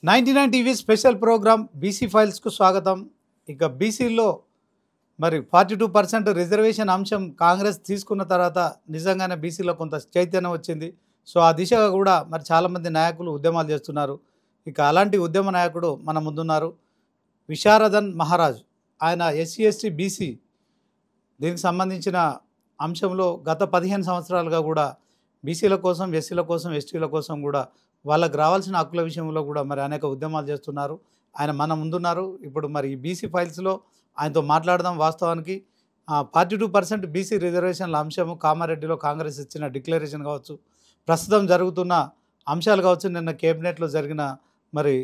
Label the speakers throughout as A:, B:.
A: 99 TV special programme BC ఫైల్స్కు స్వాగతం. ఇక బీసీలో మరి 42% రిజర్వేషన్ అంశం కాంగ్రెస్ తీసుకున్న తర్వాత నిజంగానే బీసీలో కొంత చైతన్యం వచ్చింది. సో ఆ దిశగా కూడా మరి చాలామంది నాయకులు ఉద్యమాలు చేస్తున్నారు. ఇక అలాంటి ఉద్యమ నాయకుడు మన ముందున్నారు విశారదన్ మహారాజ్. ఆయన ఎస్సీ ఎస్టీ బీసీ దీనికి సంబంధించిన అంశంలో గత 15 సంవత్సరాలుగా కూడా బీసీల కోసం, ఎస్సీల కోసం, ఎస్టీల కోసం కూడా వాళ్ళకు రావాల్సిన హక్కుల విషయంలో కూడా మరి అనేక ఉద్యమాలు చేస్తున్నారు. ఆయన మన ముందున్నారు. ఇప్పుడు మరి ఈ బీసీ ఫైల్స్లో ఆయనతో మాట్లాడదాం. వాస్తవానికి 42% బీసీ రిజర్వేషన్ల అంశము కామారెడ్డిలో కాంగ్రెస్ ఇచ్చిన డిక్లరేషన్ కావచ్చు, ప్రస్తుతం జరుగుతున్న అంశాలు కావచ్చు, నిన్న కేబినెట్లో జరిగిన మరి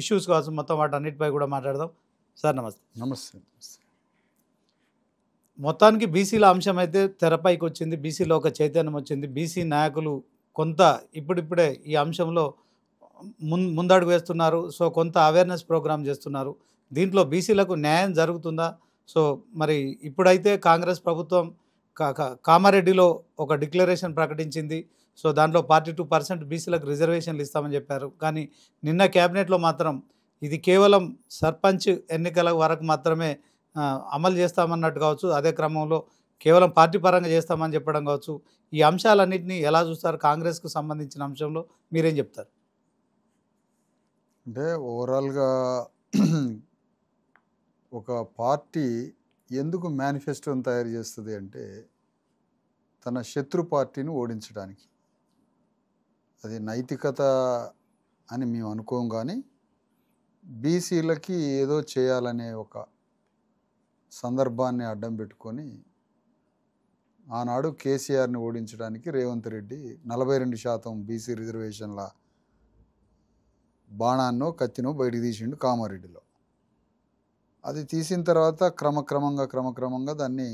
A: ఇష్యూస్ కావచ్చు, మొత్తం వాటన్నిటిపై కూడా మాట్లాడదాం. సార్ నమస్తే.
B: నమస్తే.
A: మొత్తానికి బీసీల అంశం అయితే తెరపైకి వచ్చింది. బీసీలో ఒక చైతన్యం వచ్చింది. బీసీ నాయకులు కొంత ఇప్పుడిప్పుడే ఈ అంశంలో ముందడుగు వేస్తున్నారు. సో కొంత అవేర్నెస్ ప్రోగ్రామ్ చేస్తున్నారు. దీంట్లో బీసీలకు న్యాయం జరుగుతుందా? సో మరి ఇప్పుడైతే కాంగ్రెస్ ప్రభుత్వం కామారెడ్డిలో ఒక డిక్లరేషన్ ప్రకటించింది. సో దాంట్లో 42% బీసీలకు రిజర్వేషన్లు ఇస్తామని చెప్పారు. కానీ నిన్న క్యాబినెట్లో మాత్రం ఇది కేవలం సర్పంచ్ ఎన్నికల వరకు మాత్రమే అమలు చేస్తామన్నట్టు కావచ్చు. అదే క్రమంలో కేవలం పార్టీ పరంగా చేస్తామని చెప్పడం కావచ్చు. ఈ అంశాలన్నింటినీ ఎలా చూస్తారు? కాంగ్రెస్కు సంబంధించిన అంశంలో మీరేం చెప్తారు?
B: అంటే ఓవరాల్గా ఒక పార్టీ ఎందుకు మేనిఫెస్టోని తయారు చేస్తుంది అంటే తన శత్రు పార్టీని ఓడించడానికి. అది నైతికత అని మేము అనుకోం, కానీ బీసీలకి ఏదో చేయాలనే ఒక సందర్భాన్ని అడ్డం పెట్టుకొని ఆనాడు కేసీఆర్ని ఓడించడానికి రేవంత్ రెడ్డి 42% బీసీ రిజర్వేషన్ల బాణాన్నో కత్తినో బయటికి తీసిండు కామారెడ్డిలో. అది తీసిన తర్వాత క్రమక్రమంగా దాన్ని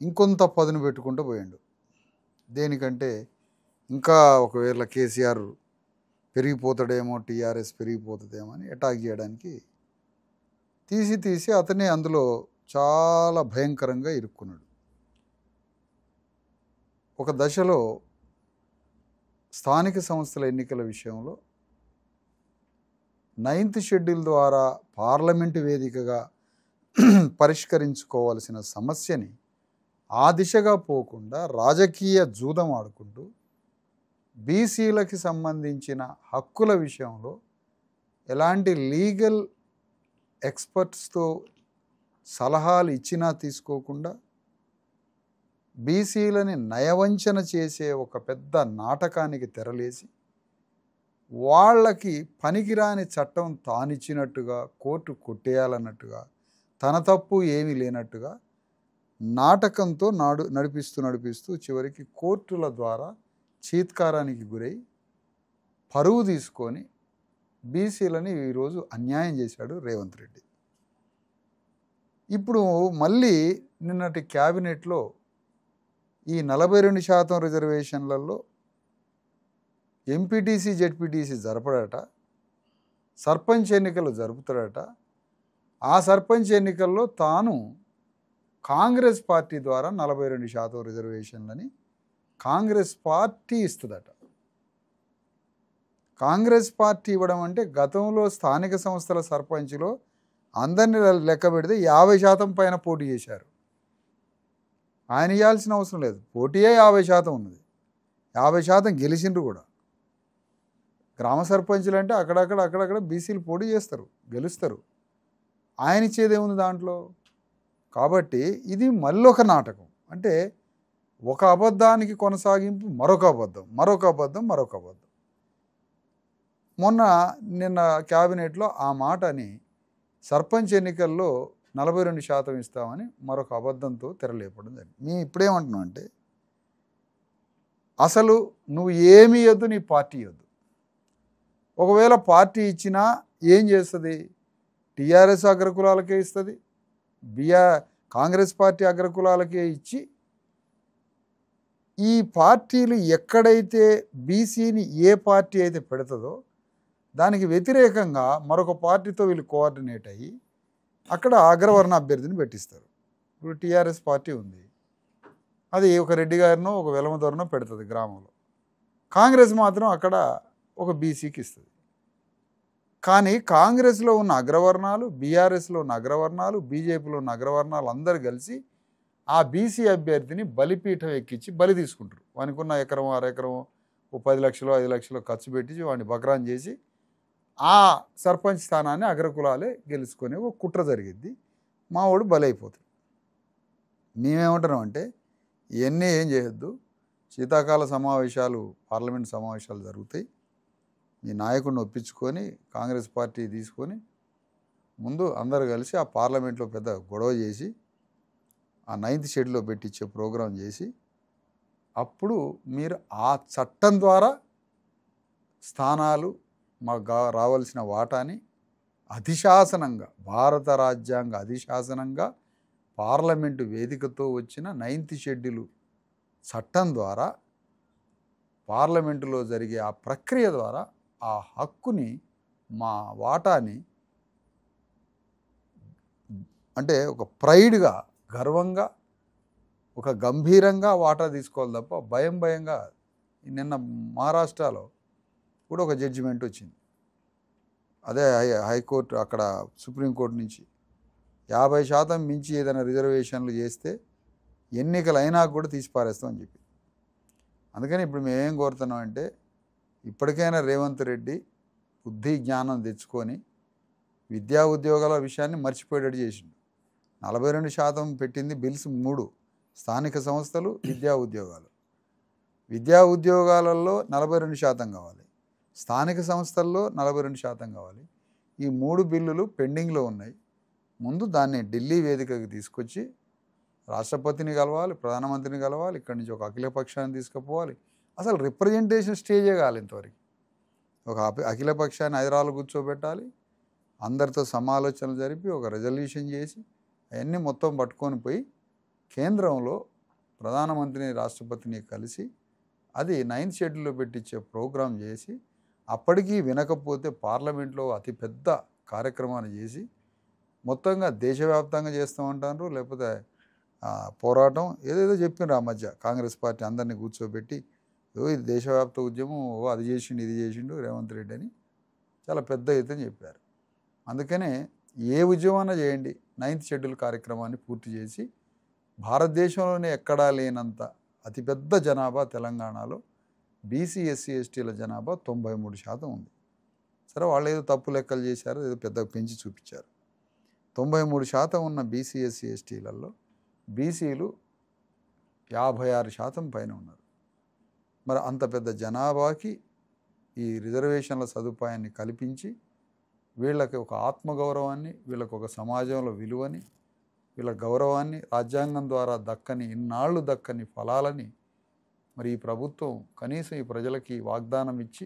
B: ఇంకొంత పదును పెట్టుకుంటూ పోయిండు. దేనికంటే ఇంకా ఒకవేళ కేసీఆర్ పెరిగిపోతాడేమో, టీఆర్ఎస్ పెరిగిపోతుందేమో అని అటాక్ చేయడానికి తీసి అతనే అందులో చాలా భయంకరంగా ఇరుక్కున్నాడు. ఒక దశలో స్థానిక సంస్థల ఎన్నికల విషయంలో 9th షెడ్యూల్ ద్వారా పార్లమెంటు వేదికగా పరిష్కరించుకోవాల్సిన సమస్యని ఆ దిశగా పోకుండా రాజకీయ జూదం ఆడుకుంటూ బీసీలకి సంబంధించిన హక్కుల విషయంలో ఎలాంటి లీగల్ ఎక్స్పర్ట్స్తో సలహాలు ఇచ్చినా తీసుకోకుండా బీసీలని నయవంచన చేసే ఒక పెద్ద నాటకానికి తెరలేసి వాళ్ళకి పనికిరాని చట్టం తానిచ్చినట్టుగా, కోర్టు కొట్టేయాలన్నట్టుగా, తన తప్పు ఏమీ లేనట్టుగా నాటకంతో నడిపిస్తూ చివరికి కోర్టుల ద్వారా చీత్కారానికి గురై పరువు తీసుకొని బీసీలని ఈరోజు అన్యాయం చేశాడు రేవంత్ రెడ్డి. ఇప్పుడు మళ్ళీ నిన్నటి క్యాబినెట్లో ఈ 42% రిజర్వేషన్లలో ఎంపీటీసీ జెడ్పీటీసీ జరపడట, సర్పంచ్ ఎన్నికలు జరుపుతాడట. ఆ సర్పంచ్ ఎన్నికల్లో తాను కాంగ్రెస్ పార్టీ ద్వారా 42% రిజర్వేషన్లని కాంగ్రెస్ పార్టీ ఇస్తుందట. కాంగ్రెస్ పార్టీ ఇవ్వడం అంటే గతంలో స్థానిక సంస్థల సర్పంచ్లో అందరినీ లెక్క పెడితే 50% పైన పోటీ చేశారు. ఆయన ఇవ్వాల్సిన అవసరం లేదు, పోటీయే 50% ఉన్నది. 50% గెలిచిండ్రు కూడా. గ్రామ సర్పంచులు అంటే అక్కడక్కడ బీసీలు పోటీ చేస్తారు, గెలుస్తారు. ఆయన ఇచ్చేదేముంది దాంట్లో? కాబట్టి ఇది మళ్ళొక నాటకం. అంటే ఒక అబద్ధానికి కొనసాగింపు, మరొక అబద్ధం. నిన్న క్యాబినెట్లో ఆ మాటని సర్పంచ్ ఎన్నికల్లో 42% ఇస్తామని మరొక అబద్ధంతో తెరలేపడం జరిగింది. మేము ఇప్పుడేమంటున్నాం అంటే అసలు నువ్వు ఏమి ఇవ్వద్దు, నీ పార్టీ ఇవ్వద్దు. ఒకవేళ పార్టీ ఇచ్చినా ఏం చేస్తుంది? టీఆర్ఎస్ అగ్రకులాలకే ఇస్తుంది, కాంగ్రెస్ పార్టీ అగ్రకులాలకే ఇచ్చి ఈ పార్టీలు ఎక్కడైతే బీసీని ఏ పార్టీ అయితే పెడుతుందో దానికి వ్యతిరేకంగా మరొక పార్టీతో వీళ్ళు కోఆర్డినేట్ అయ్యి అక్కడ అగ్రవర్ణ అభ్యర్థిని పెట్టిస్తారు. ఇప్పుడు టీఆర్ఎస్ పార్టీ ఉంది, అది ఒక రెడ్డి గారినో ఒక వెలమదొరనో పెడుతుంది గ్రామంలో. కాంగ్రెస్ మాత్రం అక్కడ ఒక బీసీకి ఇస్తుంది. కానీ కాంగ్రెస్లో ఉన్న అగ్రవర్ణాలు, బీఆర్ఎస్లో ఉన్న అగ్రవర్ణాలు, బీజేపీలో ఉన్న అగ్రవర్ణాలు అందరూ కలిసి ఆ బీసీ అభ్యర్థిని బలిపీఠం ఎక్కించి బలి తీసుకుంటారు. వానికి ఉన్న ఎకరం అరెకరం 10 లక్షలు 5 లక్షలు ఖర్చు పెట్టి వాడిని బక్రాన్ చేసి ఆ సర్పంచ్ స్థానాన్ని అగ్రకులాలే గెలుచుకునే ఒక కుట్ర జరిగిద్ది. మావాడు బలైపోతాడు. మేమేమంటున్నాం అంటే ఇవన్నీ ఏం చేయొద్దు. శీతాకాల సమావేశాలు, పార్లమెంట్ సమావేశాలు జరుగుతాయి. ఈ నాయకుడిని ఒప్పించుకొని కాంగ్రెస్ పార్టీ తీసుకొని ముందు అందరూ కలిసి ఆ పార్లమెంట్లో పెద్ద గొడవ చేసి ఆ 9th షెడ్యూల్లో పెట్టించే ప్రోగ్రాం చేసి అప్పుడు మీరు ఆ చట్టం ద్వారా స్థానాలు మాకు రావాల్సిన వాటాని అధిశాసనంగా, భారత రాజ్యాంగ అధిశాసనంగా పార్లమెంటు వేదికతో వచ్చిన 9th షెడ్యూల్ చట్టం ద్వారా పార్లమెంటులో జరిగే ఆ ప్రక్రియ ద్వారా ఆ హక్కుని, మా వాటాని అంటే ఒక ప్రైడ్గా, గర్వంగా, ఒక గంభీరంగా వాటా తీసుకోవాలి తప్ప భయంగా. నిన్న మహారాష్ట్రలో కూడా ఒక జడ్జిమెంట్ వచ్చింది. అదే హైకోర్టు, అక్కడ సుప్రీంకోర్టు నుంచి 50% మించి ఏదైనా రిజర్వేషన్లు చేస్తే ఎన్నికలు అయినా కూడా తీసి పారేస్తామని చెప్పి. అందుకని ఇప్పుడు మేమేం కోరుతున్నామంటే ఇప్పటికైనా రేవంత్ రెడ్డి బుద్ధి జ్ఞానం తెచ్చుకొని విద్యా ఉద్యోగాల విషయాన్ని మర్చిపోయేటట్టు చేసిండు. 42% పెట్టింది బిల్స్ 3 స్థానిక సంస్థలు, విద్యా ఉద్యోగాలు. విద్యా ఉద్యోగాలలో 42% కావాలి, స్థానిక సంస్థల్లో 42% కావాలి. ఈ 3 బిల్లులు పెండింగ్లో ఉన్నాయి. ముందు దాన్ని ఢిల్లీ వేదికకి తీసుకొచ్చి రాష్ట్రపతిని కలవాలి, ప్రధానమంత్రిని కలవాలి, ఇక్కడి నుంచి ఒక అఖిలపక్షాన్ని తీసుకుపోవాలి. అసలు రిప్రజెంటేషన్ స్టేజే కావాలి ఇంతవరకు. ఒక అఖిలపక్షాన్ని హైదరాబాద్లో కూర్చోబెట్టాలి, అందరితో సమాలోచనలు జరిపి ఒక రెజల్యూషన్ చేసి అవన్నీ మొత్తం పట్టుకొని పోయి కేంద్రంలో ప్రధానమంత్రిని, రాష్ట్రపతిని కలిసి అది 9th షెడ్యూల్లో పెట్టించే ప్రోగ్రాం చేసి అప్పటికీ వినకపోతే పార్లమెంట్లో అతిపెద్ద కార్యక్రమాన్ని చేసి మొత్తంగా దేశవ్యాప్తంగా చేస్తామంటారు. లేకపోతే పోరాటం ఏదేదో చెప్పినారు ఆ మధ్య కాంగ్రెస్ పార్టీ అందరినీ కూర్చోబెట్టి, ఇది దేశవ్యాప్త ఉద్యమం, అది చేసిండు ఇది చేసిండు రేవంత్ రెడ్డి అని చాలా పెద్ద ఎత్తున చెప్పారు. అందుకనే ఏ ఉద్యమాన చేయండి 9th షెడ్యూల్ కార్యక్రమాన్ని పూర్తి చేసి భారతదేశంలోనే ఎక్కడా లేనంత అతిపెద్ద జనాభా తెలంగాణలో బీసీ ఎస్సీ ఎస్టీల జనాభా 93% ఉంది. సరే వాళ్ళు ఏదో తప్పు లెక్కలు చేశారు, ఏదో పెద్దగా పెంచి చూపించారు. 93% ఉన్న బీసీ ఎస్సీ ఎస్టీలలో బీసీలు 56% పైన ఉన్నారు. మరి అంత పెద్ద జనాభాకి ఈ రిజర్వేషన్ల సదుపాయాన్ని కల్పించి వీళ్ళకి ఒక ఆత్మగౌరవాన్ని, వీళ్ళకి ఒక సమాజంలో విలువని, వీళ్ళ గౌరవాన్ని, రాజ్యాంగం ద్వారా ఇన్నాళ్ళు దక్కని ఫలాలని మరి ఈ ప్రభుత్వం కనీసం ఈ ప్రజలకి వాగ్దానం ఇచ్చి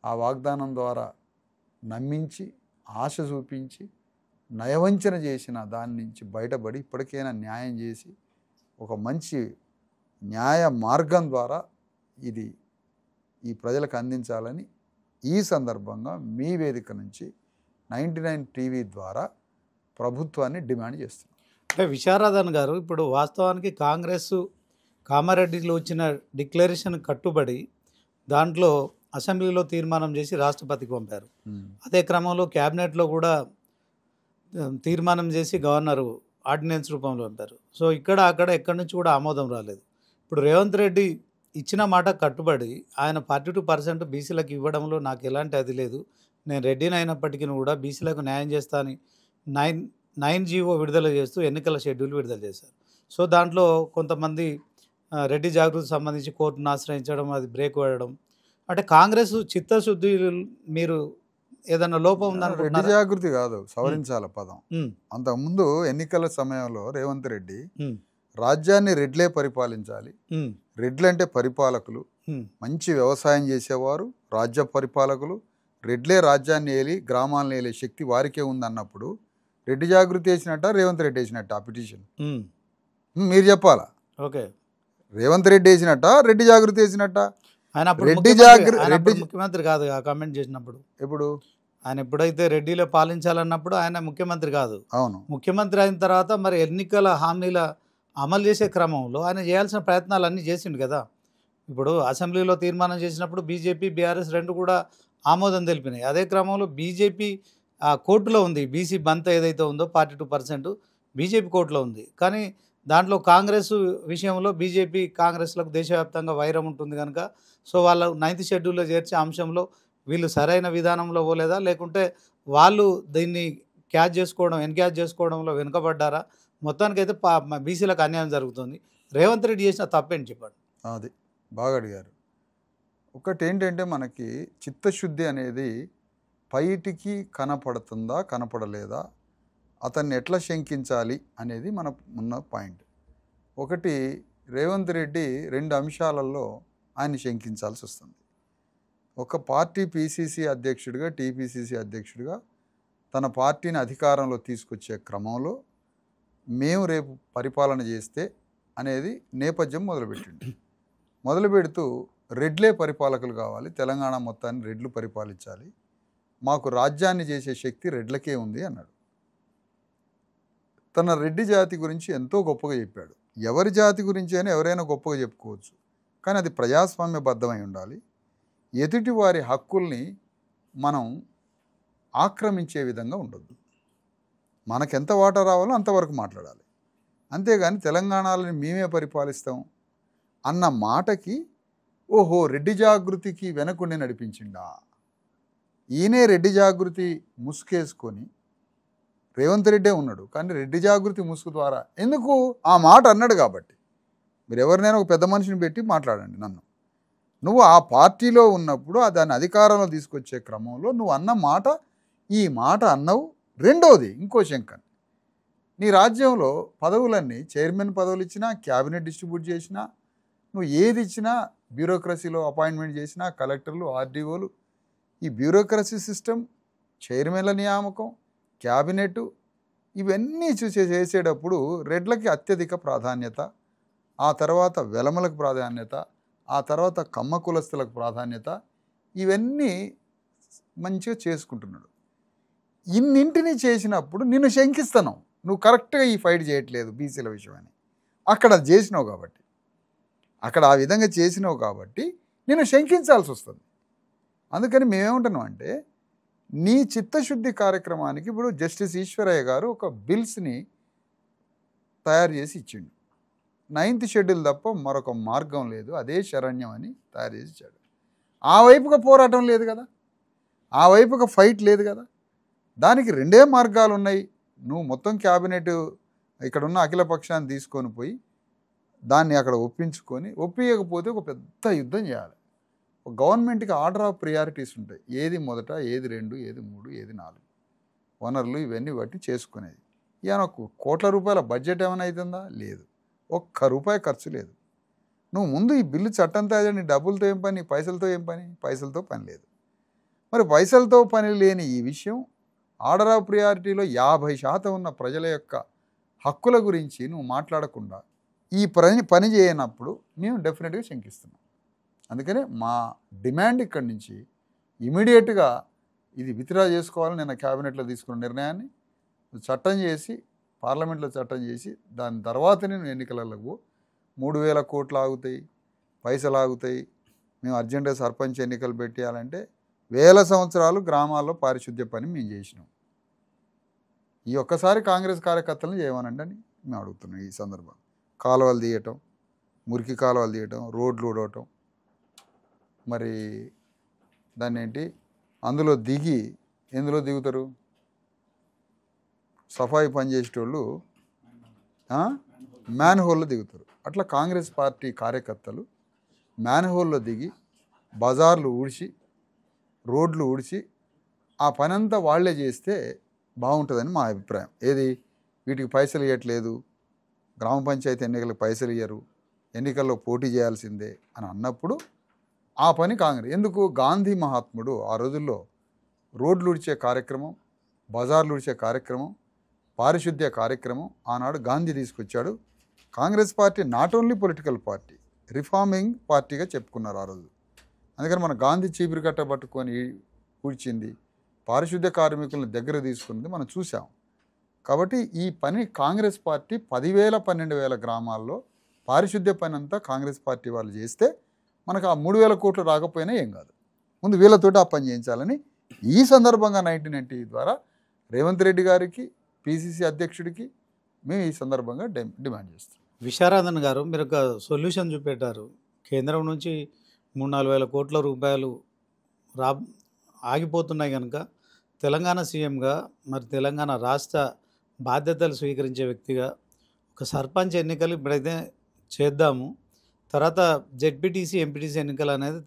B: ఆ వాగ్దానం ద్వారా నమ్మించి ఆశ చూపించి నయవంచన చేసిన దాని నుంచి బయటపడి ఇప్పటికైనా న్యాయం చేసి ఒక మంచి న్యాయ మార్గం ద్వారా ఇది ఈ ప్రజలకు అందించాలని ఈ సందర్భంగా మీ వేదిక నుంచి 99 టీవీ ద్వారా ప్రభుత్వాన్ని డిమాండ్ చేస్తున్నాం.
A: అంటే విశారదన్ గారు, ఇప్పుడు వాస్తవానికి కాంగ్రెస్ కామారెడ్డిలో వచ్చిన డిక్లరేషన్ కట్టుబడి దాంట్లో అసెంబ్లీలో తీర్మానం చేసి రాష్ట్రపతికి పంపారు. అదే క్రమంలో క్యాబినెట్లో కూడా తీర్మానం చేసి గవర్నరు ఆర్డినెన్స్ రూపంలో పంపారు. సో ఇక్కడ అక్కడ ఎక్కడి నుంచి కూడా ఆమోదం రాలేదు. ఇప్పుడు రేవంత్ రెడ్డి ఇచ్చిన మాట కట్టుబడి ఆయన 42% బీసీలకు ఇవ్వడంలో నాకు ఎలాంటి అది లేదు, నేను రెడ్డిని అయినప్పటికీ కూడా బీసీలకు న్యాయం చేస్తానని 9 జీవో విడుదల చేస్తూ ఎన్నికల షెడ్యూల్ విడుదల చేశారు. సో దాంట్లో కొంతమంది రెడ్డి జాగృతికి సంబంధించి కోర్టును ఆశ్రయించడం, అది బ్రేక్ వేయడం, అంటే కాంగ్రెస్ చిత్తశుద్ధి మీరు ఏదైనా లోపం ఉందని.
B: రెడ్డి జాగృతి కాదు, సవరించాల పదం. అంతకుముందు ఎన్నికల సమయంలో రేవంత్ రెడ్డి రాజ్యాన్ని రెడ్లే పరిపాలించాలి, రెడ్లు అంటే పరిపాలకులు, మంచి వ్యవసాయం చేసేవారు, రాజ్య పరిపాలకులు, రెడ్లే రాజ్యాన్ని ఏలి గ్రామాలను ఏలే శక్తి వారికే ఉందన్నప్పుడు రెడ్డి జాగృతి వేసినట్ట రేవంత్ రెడ్డి వేసినట్ట ఆ పిటిషన్ మీరు చెప్పాలా?
A: ఓకే,
B: రేవంత్ రెడ్డి వేసినట్ట రెడ్డి జాగృతి వేసినట్ట?
A: ఆయన ముఖ్యమంత్రి కాదు కామెంట్ చేసినప్పుడు.
B: ఎప్పుడు
A: ఆయన ఎప్పుడైతే రెడ్డిలో పాలించాలన్నప్పుడు ఆయన ముఖ్యమంత్రి కాదు.
B: అవును,
A: ముఖ్యమంత్రి అయిన తర్వాత మరి ఎన్నికల హామీల అమలు చేసే క్రమంలో ఆయన చేయాల్సిన ప్రయత్నాలు అన్నీ చేసిండు కదా. ఇప్పుడు అసెంబ్లీలో తీర్మానం చేసినప్పుడు బీజేపీ బీఆర్ఎస్ రెండు కూడా ఆమోదం తెలిపినాయి. అదే క్రమంలో బీజేపీ కోర్టులో ఉంది. బీసీ బంత్ ఏదైతే ఉందో 42% బీజేపీ కోర్టులో ఉంది. కానీ దాంట్లో కాంగ్రెస్ విషయంలో బీజేపీ, కాంగ్రెస్‌లకు దేశవ్యాప్తంగా వైరం ఉంటుంది గనుక సో, వాళ్ళ 9th షెడ్యూల్‌లో చేర్చే అంశంలో వీళ్ళు సరైన విధానంలో పోలేదా? లేకుంటే వాళ్ళు దీన్ని ఎన్‌క్యాచ్ చేసుకోవడంలో వెనుకబడ్డారా? మొత్తానికైతే బీసీలకు అన్యాయం జరుగుతుంది. రేవంత్ రెడ్డి చేసిన తప్పేంటి చెప్పండి?
B: అది బాగా అడిగారు. ఒకటేంటంటే మనకి చిత్తశుద్ధి అనేది బయటికి కనపడుతుందా, కనపడలేదా, అతన్ని ఎట్లా శంకించాలి అనేది మన ఉన్న పాయింట్. ఒకటి, రేవంత్ రెడ్డి 2 అంశాలలో ఆయన శంకించాల్సి వస్తుంది. ఒక పార్టీ పీసీసీ అధ్యక్షుడిగా, టీపీసీసీ అధ్యక్షుడిగా తన పార్టీని అధికారంలో తీసుకొచ్చే క్రమంలో మేము రేపు పరిపాలన చేస్తే అనేది నేపథ్యం మొదలుపెట్టిండు. మొదలుపెడుతూ రెడ్లే పరిపాలకులు కావాలి, తెలంగాణ మొత్తాన్ని రెడ్లు పరిపాలించాలి, మాకు రాజ్యాన్ని చేసే శక్తి రెడ్లకే ఉంది అన్నాడు. తన రెడ్డి జాతి గురించి ఎంతో గొప్పగా చెప్పాడు. ఎవరి జాతి గురించి అయినా ఎవరైనా గొప్పగా చెప్పుకోవచ్చు, కానీ అది ప్రజాస్వామ్యబద్ధమై ఉండాలి. ఎదుటి వారి హక్కుల్ని మనం ఆక్రమించే విధంగా ఉండొద్దు. మనకెంత వాటా రావాలో అంతవరకు మాట్లాడాలి. అంతేగాని తెలంగాణని మేమే పరిపాలిస్తాం అన్న మాటకి ఓహో రెడ్డి జాగృతికి వెనకుండి నడిపించిండా. ఈయనే రెడ్డి జాగృతి ముసుకేసుకొని రేవంత్ రెడ్డే ఉన్నాడు, కానీ రెడ్డి జాగృతి ముసుగు ద్వారా ఎందుకు ఆ మాట అన్నాడు కాబట్టి. మీరు ఎవరినైనా ఒక పెద్ద మనిషిని పెట్టి మాట్లాడండి, నన్ను నువ్వు ఆ పార్టీలో ఉన్నప్పుడు దాన్ని అధికారంలో తీసుకొచ్చే క్రమంలో నువ్వు అన్న మాట, ఈ మాట అన్నవు. రెండోది ఇంకో శంకన్, నీ రాజ్యంలో పదవులన్నీ చైర్మన్ పదవులు ఇచ్చినా, క్యాబినెట్ డిస్ట్రిబ్యూట్ చేసినా, నువ్వు ఏది ఇచ్చినా, బ్యూరోక్రసీలో అపాయింట్మెంట్ చేసినా, కలెక్టర్లు, ఆర్డీఓలు, ఈ బ్యూరోక్రసీ సిస్టమ్, చైర్మన్ల నియామకం, క్యాబినెట్, ఇవన్నీ చేసేటప్పుడు రెడ్లకి అత్యధిక ప్రాధాన్యత, ఆ తర్వాత వెలమలకు ప్రాధాన్యత, ఆ తర్వాత కమ్మ కులస్తులకు ప్రాధాన్యత, ఇవన్నీ మంచిగా చేసుకుంటున్నాడు. ఇన్నింటినీ చేసినప్పుడు నిన్ను శంకిస్తాను, నువ్వు కరెక్ట్గా ఈ ఫైట్ చేయట్లేదు బీసీల విషయమని. అక్కడ చేసినావు కాబట్టి, అక్కడ ఆ విధంగా చేసినావు కాబట్టి నేను శంకించాల్సి వస్తుంది. అందుకని మేమేమంటున్నాం అంటే, నీ చిత్తశుద్ధి కార్యక్రమానికి ఇప్పుడు జస్టిస్ ఈశ్వరయ్య గారు ఒక బిల్స్ని తయారు చేసి ఇచ్చిండు. 9th షెడ్యూల్ తప్ప మరొక మార్గం లేదు, అదే శరణ్యం అని తయారు చేసి ఇచ్చాడు. ఆ వైపుగా పోరాటం లేదు కదా, ఆ వైపుగా ఫైట్ లేదు కదా. దానికి 2 మార్గాలు ఉన్నాయి. నువ్వు మొత్తం క్యాబినెట్ ఇక్కడ ఉన్న అఖిల పక్షాన్ని తీసుకొని పోయి దాన్ని అక్కడ ఒప్పించకపోతే ఒక పెద్ద యుద్ధం చేయాలి. ఒక గవర్నమెంట్కి ఆర్డర్ ఆఫ్ ప్రియారిటీస్ ఉంటాయి, ఏది మొదట, ఏది 2, ఏది 3, ఏది 4, వనరులు ఇవన్నీ బట్టి చేసుకునేది. ఇక కోట్ల రూపాయల బడ్జెట్ ఏమైనా అవుతుందా? లేదు, ఒక్క రూపాయి ఖర్చు లేదు. నువ్వు ముందు ఈ బిల్లు చట్టం తయారు, నీ డబ్బులతో ఏం పని, పైసలతో ఏం పని? పైసలతో పని లేదు. మరి పైసలతో పని లేని ఈ విషయం ఆర్డర్ ఆఫ్ ప్రియారిటీలో 50% ఉన్న ప్రజల యొక్క హక్కుల గురించి నువ్వు మాట్లాడకుండా ఈ పని చేయనప్పుడు మేము డెఫినెట్గా శంకిస్తున్నాం. అందుకనే మా డిమాండ్ ఇక్కడి నుంచి ఇమీడియట్గా ఇది విత్డ్రా చేసుకోవాలని నిన్న క్యాబినెట్లో తీసుకున్న నిర్ణయాన్ని చట్టం చేసి, పార్లమెంట్లో చట్టం చేసి, దాని తర్వాతనే నువ్వు ఎన్నికలకు 3,000 కోట్లు ఆగుతాయి, పైసలు ఆగుతాయి. మేము అర్జెంటుగా సర్పంచ్ ఎన్నికలు పెట్టేయాలంటే 1000 సంవత్సరాలు గ్రామాల్లో పారిశుద్ధ్య పని మేము చేసినాం. ఈ ఒక్కసారి కాంగ్రెస్ కార్యకర్తలను చేయమనండి అని మేము అడుగుతున్నాం. ఈ సందర్భం కాలువలు తీయటం, మురికి కాలువలు తీయటం, రోడ్లు ఊడవటం, మరి దాన్ని ఏంటి అందులో ఎందులో దిగుతారు? సఫాయి పనిచేసేటోళ్ళు మ్యాన్ హోల్లో దిగుతారు. అట్లా కాంగ్రెస్ పార్టీ కార్యకర్తలు మ్యాన్ హోల్లో దిగి బజార్లు ఊడ్చి, రోడ్లు ఊడ్చి, ఆ పనంతా వాళ్లే చేస్తే బాగుంటుందని మా అభిప్రాయం. ఏది వీటికి పైసలు ఇవ్వట్లేదు, గ్రామ పంచాయతీ ఎన్నికలకు పైసలు ఇయ్యరు, ఎన్నికల్లో పోటీ చేయాల్సిందే అని అన్నప్పుడు ఆ పని కాంగ్రెస్ ఎందుకు? గాంధీ మహాత్ముడు ఆ రోజుల్లో రోడ్లు ఉడిచే కార్యక్రమం, బజార్లు ఉడిచే కార్యక్రమం, పారిశుద్ధ్య కార్యక్రమం ఆనాడు గాంధీ తీసుకొచ్చాడు. Congress party not only political party, reforming పార్టీగా చెప్పుకున్నారు ఆ రోజు. అందుకని మన గాంధీ చీపురు కట్ట పట్టుకొని కూర్చింది, పారిశుద్ధ్య కార్మికులను దగ్గర తీసుకున్నది మనం చూసాం. కాబట్టి ఈ పని కాంగ్రెస్ పార్టీ 10,000, 12,000 గ్రామాల్లో పారిశుద్ధ్య పని అంతా కాంగ్రెస్ పార్టీ వాళ్ళు చేస్తే మనకు ఆ 3,000 కోట్లు రాకపోయినా ఏం కాదు. ముందు వీళ్ళతోటి ఆ పని చేయించాలని ఈ సందర్భంగా 1990 ద్వారా రేవంత్ రెడ్డి గారికి పిసిసి అధ్యక్షుడికి మేము ఈ సందర్భంగా డిమాండ్ చేస్తాం.
A: విశారాధన్ గారు, మీరు ఒక సొల్యూషన్ చూపెట్టారు. కేంద్రం నుంచి 3-4 వేల కోట్ల రూపాయలు రా ఆగిపోతున్నాయి కనుక తెలంగాణ సీఎంగా, మరి తెలంగాణ రాష్ట్ర బాధ్యతలు స్వీకరించే వ్యక్తిగా ఒక సర్పంచ్ ఎన్నికలు ఇప్పుడైతే చేద్దాము, తర్వాత జెడ్పీటీసీ ఎంపీటీసీ ఎన్నికలు అనేది